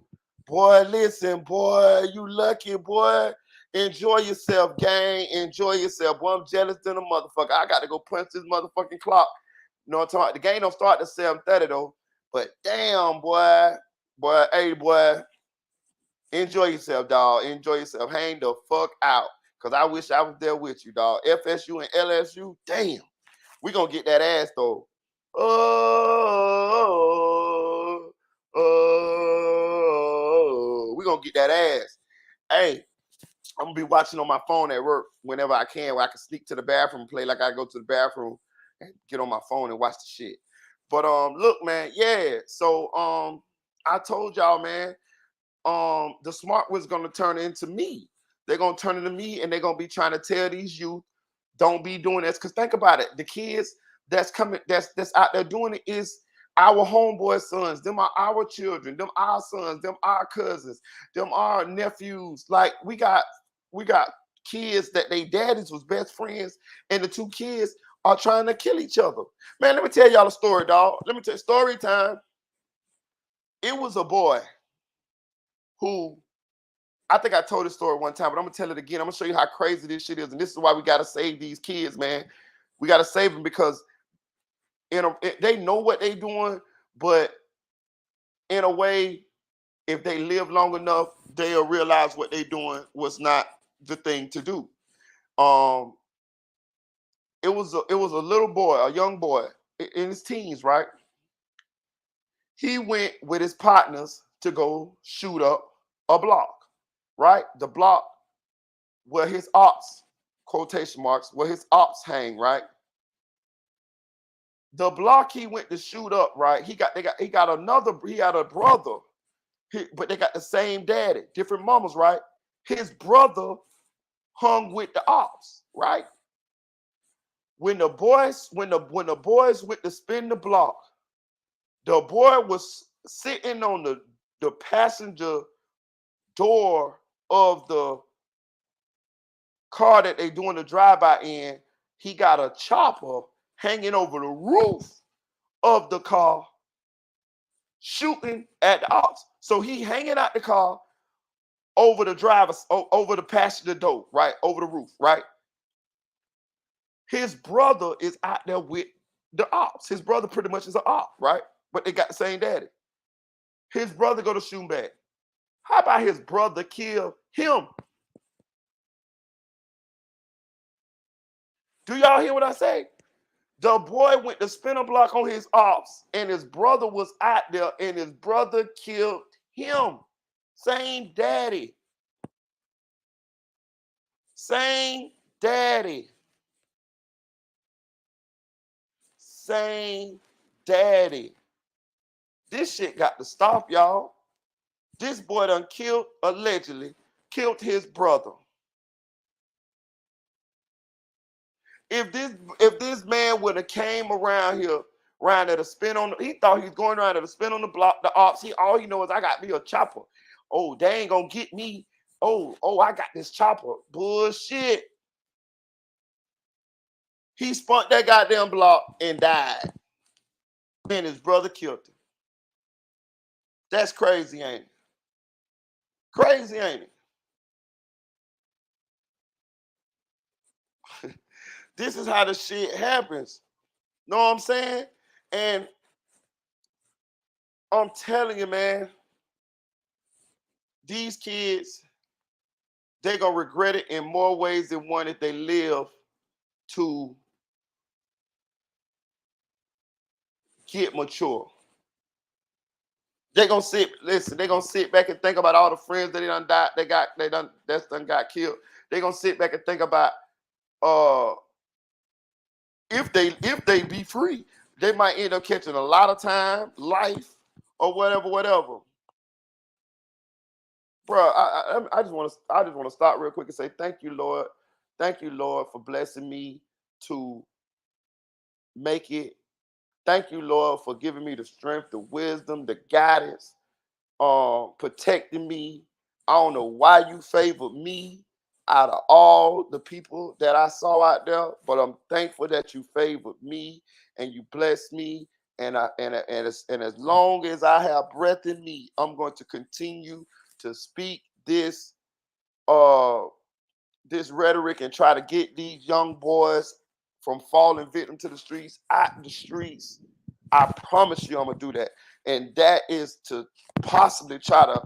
Boy, listen, boy, you lucky, boy. Enjoy yourself, gang. Enjoy yourself. Boy, I'm jealous than a motherfucker. I got to go punch this motherfucking clock. You know what I'm talking about? The game don't start at 7:30, though. But damn, boy. Boy, hey, boy. Enjoy yourself, dog. Enjoy yourself. Hang the fuck out. Because I wish I was there with you, dog. FSU and LSU, damn. We going to get that ass, though. We're gonna get that ass. Hey, I'm gonna be watching on my phone at work whenever I can, where I can sneak to the bathroom and play like I go to the bathroom and get on my phone and watch the shit. But look, man, yeah. So I told y'all, man, the smart was gonna turn into me. They're gonna turn into me, and they're gonna be trying to tell these youth, don't be doing this. Cause think about it, the kids that's coming, that's out there doing it is our homeboy sons. Them are our children. Them our sons. Them our cousins. Them our nephews. Like we got kids that they daddies was best friends, and the two kids are trying to kill each other. Man, let me tell y'all a story, dog. Let me tell you, story time. It was a boy who, I think I told this story one time, but I'm gonna tell it again. I'm gonna show you how crazy this shit is, and this is why we gotta save these kids, man. We gotta save them because they know what they doing, but in a way, if they live long enough, they'll realize what they doing was not the thing to do. It was a little boy, a young boy in his teens, right? He went with his partners to go shoot up a block, right? The block where his ops, quotation marks, where his ops hang, right? The block he went to shoot up, right? He got a brother, but they got the same daddy, different mamas, right? His brother hung with the ops, right? When the boys went to spin the block, the boy was sitting on the passenger door of the car that they doing the drive-by in. He got a chopper hanging over the roof of the car, shooting at the ops. So he hanging out the car over the over the passenger door, right? Over the roof, right? His brother is out there with the ops. His brother pretty much is an op, right? But they got the same daddy. His brother go to shoot back. How about his brother kill him? Do y'all hear what I say? The boy went to spin a block on his ops, and his brother was out there, and his brother killed him. Same daddy. Same daddy. Same daddy. This shit got to stop, y'all. This boy done allegedly killed his brother. If this man would have came around here, around at a spin on, he thought he was going around at a spin on the block, the ops. All he knows is I got me a chopper. Oh, they ain't gonna get me. Oh, I got this chopper. Bullshit. He spun that goddamn block and died. Then his brother killed him. That's crazy, ain't it? Crazy, ain't it? This is how the shit happens. Know what I'm saying? And I'm telling you, man, these kids, they're going to regret it in more ways than one if they live to get mature. They're going to sit back and think about all the friends that they done died, that's done got killed. They're going to sit back and think about if they be free, they might end up catching a lot of time, life, or whatever. Bro, I just want to stop real quick and say thank you, Lord. Thank you, Lord, for blessing me to make it. Thank you, Lord, for giving me the strength, the wisdom, the guidance, protecting me. I don't know why you favored me out of all the people that I saw out there, but I'm thankful that you favored me and you blessed me. And as long as I have breath in me, I'm going to continue to speak this rhetoric and try to get these young boys from falling victim to the streets, out the streets. I promise you I'm going to do that. And that is to possibly try to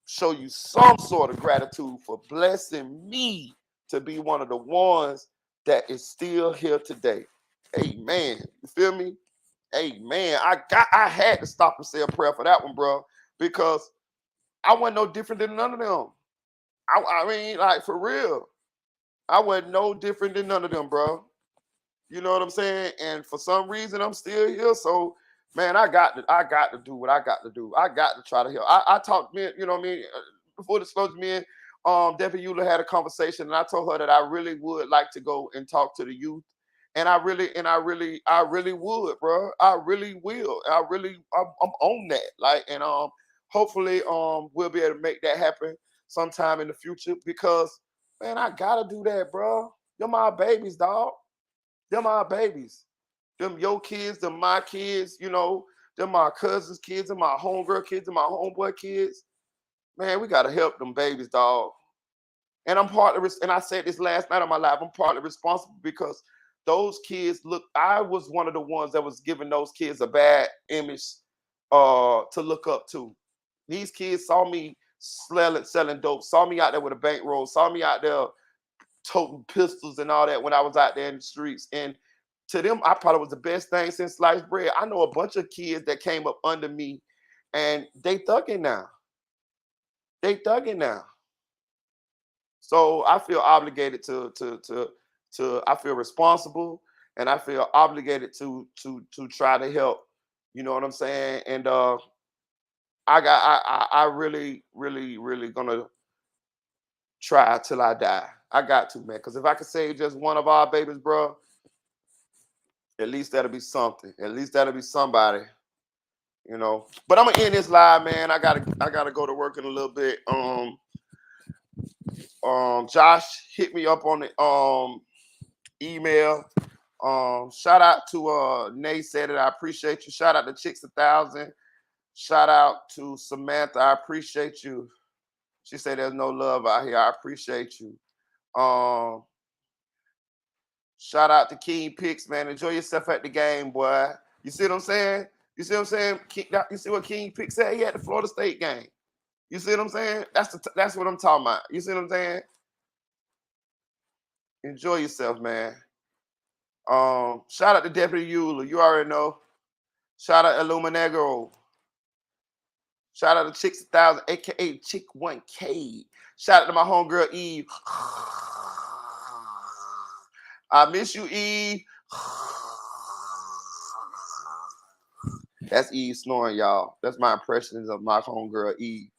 show you some sort of gratitude for blessing me to be one of the ones that is still here today. Amen. You feel me? Hey man, I had to stop and say a prayer for that one, bro, because I wasn't no different than none of them. I mean, like for real, I wasn't no different than none of them, bro. You know what I'm saying? And for some reason, I'm still here. So, man, I got to do what I got to do. I got to try to help. I talked, me, you know what I mean? Before disclosure, me and Deputy Eula had a conversation, and I told her that I really would like to go and talk to the youth. And I really would, bro. I really will. I'm on that. Like, and hopefully, we'll be able to make that happen sometime in the future because, man, I gotta do that, bro. You're my babies, dog. Them our babies. Them your kids, them my kids, you know, them my cousins' kids, and my homegirl kids, and my homeboy kids. Man, we gotta help them babies, dog. And I'm partly, and I said this last night on my live, I'm partly responsible because those kids look, I was one of the ones that was giving those kids a bad image to look up to. These kids saw me selling dope, saw me out there with a bankroll, saw me out there toting pistols and all that when I was out there in the streets. And to them, I probably was the best thing since sliced bread. I know a bunch of kids that came up under me and they thugging now. They thugging now. So I feel obligated to I feel responsible and I feel obligated to try to help. You know what I'm saying? And I really gonna try till I die. I got to, man. Because if I could save just one of our babies, bro, at least that'll be something. At least that'll be somebody, you know. But I'm gonna end this live, man. I gotta go to work in a little bit. Josh hit me up on the email. Shout out to Nay said it. I appreciate you. Shout out to Chicks 1000. Shout out to Samantha. I appreciate you. She said there's no love out here. I appreciate you. Shout out to King Picks, man. Enjoy yourself at the game, boy. You see what I'm saying? You see what I'm saying? You see what King Picks said? He had the Florida State game. You see what I'm saying? That's what I'm talking about. You see what I'm saying? Enjoy yourself, man. Shout out to Deputy Eula. You already know. Shout out to Illuminegro. Shout out to Chicks 1000, aka Chick 1K. Shout out to my homegirl Eve. I miss you, Eve. That's Eve snoring, y'all. That's my impressions of my homegirl Eve.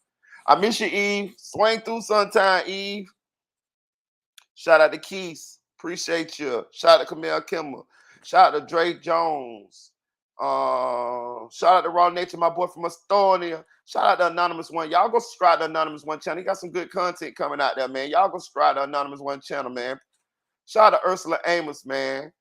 I miss you, Eve. Swing through sometime, Eve. Shout out to Keith. Appreciate you. Shout out to Camille Kimmel. Shout out to Drake Jones. Shout out to Raw Nature, my boy from Estonia. Shout out to Anonymous One. Y'all go subscribe to Anonymous One channel. He got some good content coming out there, man. Y'all go subscribe to Anonymous One channel, man. Shout out to Ursula Amos, man.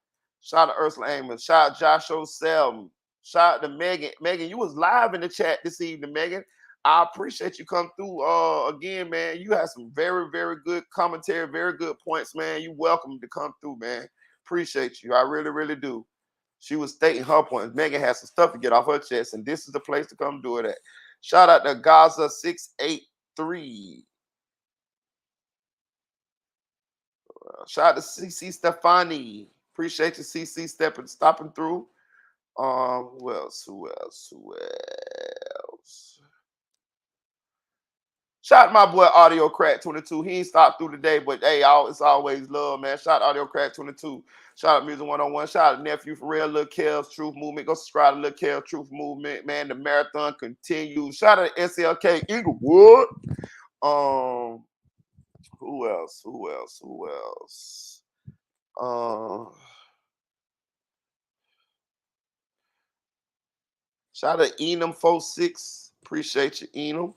Shout out to Ursula Amos. Shout out to Josh O'Selm. Shout out to Megan. Megan, you was live in the chat this evening, Megan. I appreciate you come through again, man. You had some very, very good commentary, very good points, man. You welcome to come through, man. Appreciate you. I really, really do. She was stating her points. Megan has some stuff to get off her chest, and this is the place to come do it at. Shout out to Gaza683. Shout out to CC Stefani. Appreciate you, CC, stopping through. Who else? Shout out to my boy Audio Crack 22. He ain't stopped through today, but hey, it's always love, man. Shout out Audio Crack 22. Shout out Music 101. Shout out Nephew for real, Lil Kel's Truth Movement. Go subscribe to Lil Kel's Truth Movement, man. The marathon continues. Shout out to SLK Inglewood. Who else? Shout out to Enum46. Appreciate you, Enum.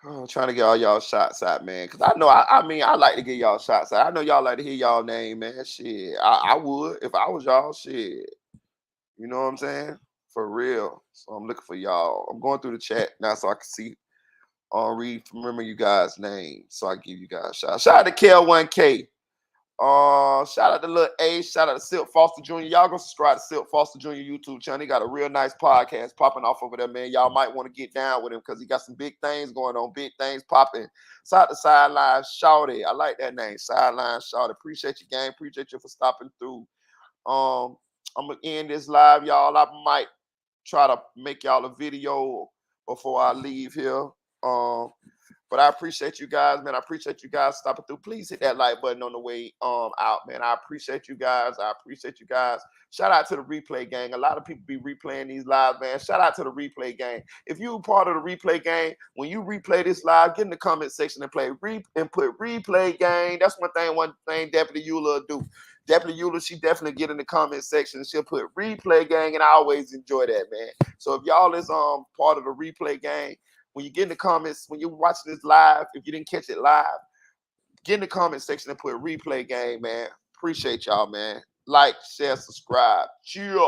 I'm trying to get all y'all shots out, man. Cause I know, I mean, I like to get y'all shots out. I know y'all like to hear y'all name, man. Shit, I would if I was y'all. Shit, you know what I'm saying? For real. So I'm looking for y'all. I'm going through the chat now so I can see, remember you guys' names, so I give you guys a shout. Shout out to KL1K. Shout out to Lil A. Shout out to Silk Foster Jr. Y'all go subscribe to Silk Foster Jr. YouTube channel. He got a real nice podcast popping off over there, man. Y'all might want to get down with him because he got some big things going on, big things popping. Shout out to Sideline Shawty. I like that name, Sideline Shawty. Appreciate you, gang. Appreciate you for stopping through. I'm gonna end this live, y'all. I might try to make y'all a video before I leave here. But I appreciate you guys, man. I appreciate you guys stopping through. Please hit that like button on the way out, man. I appreciate you guys. I appreciate you guys. Shout out to the replay gang. A lot of people be replaying these live, man. Shout out to the replay gang. If you part of the replay gang, when you replay this live, get in the comment section and put replay gang. That's one thing Deputy Eula will do. Deputy Eula, she definitely get in the comment section. She'll put replay gang, and I always enjoy that, man. So if y'all is part of the replay gang, when you get in the comments, when you're watching this live, if you didn't catch it live, get in the comment section and put replay game, man. Appreciate y'all, man. Like, share, subscribe. Cheer.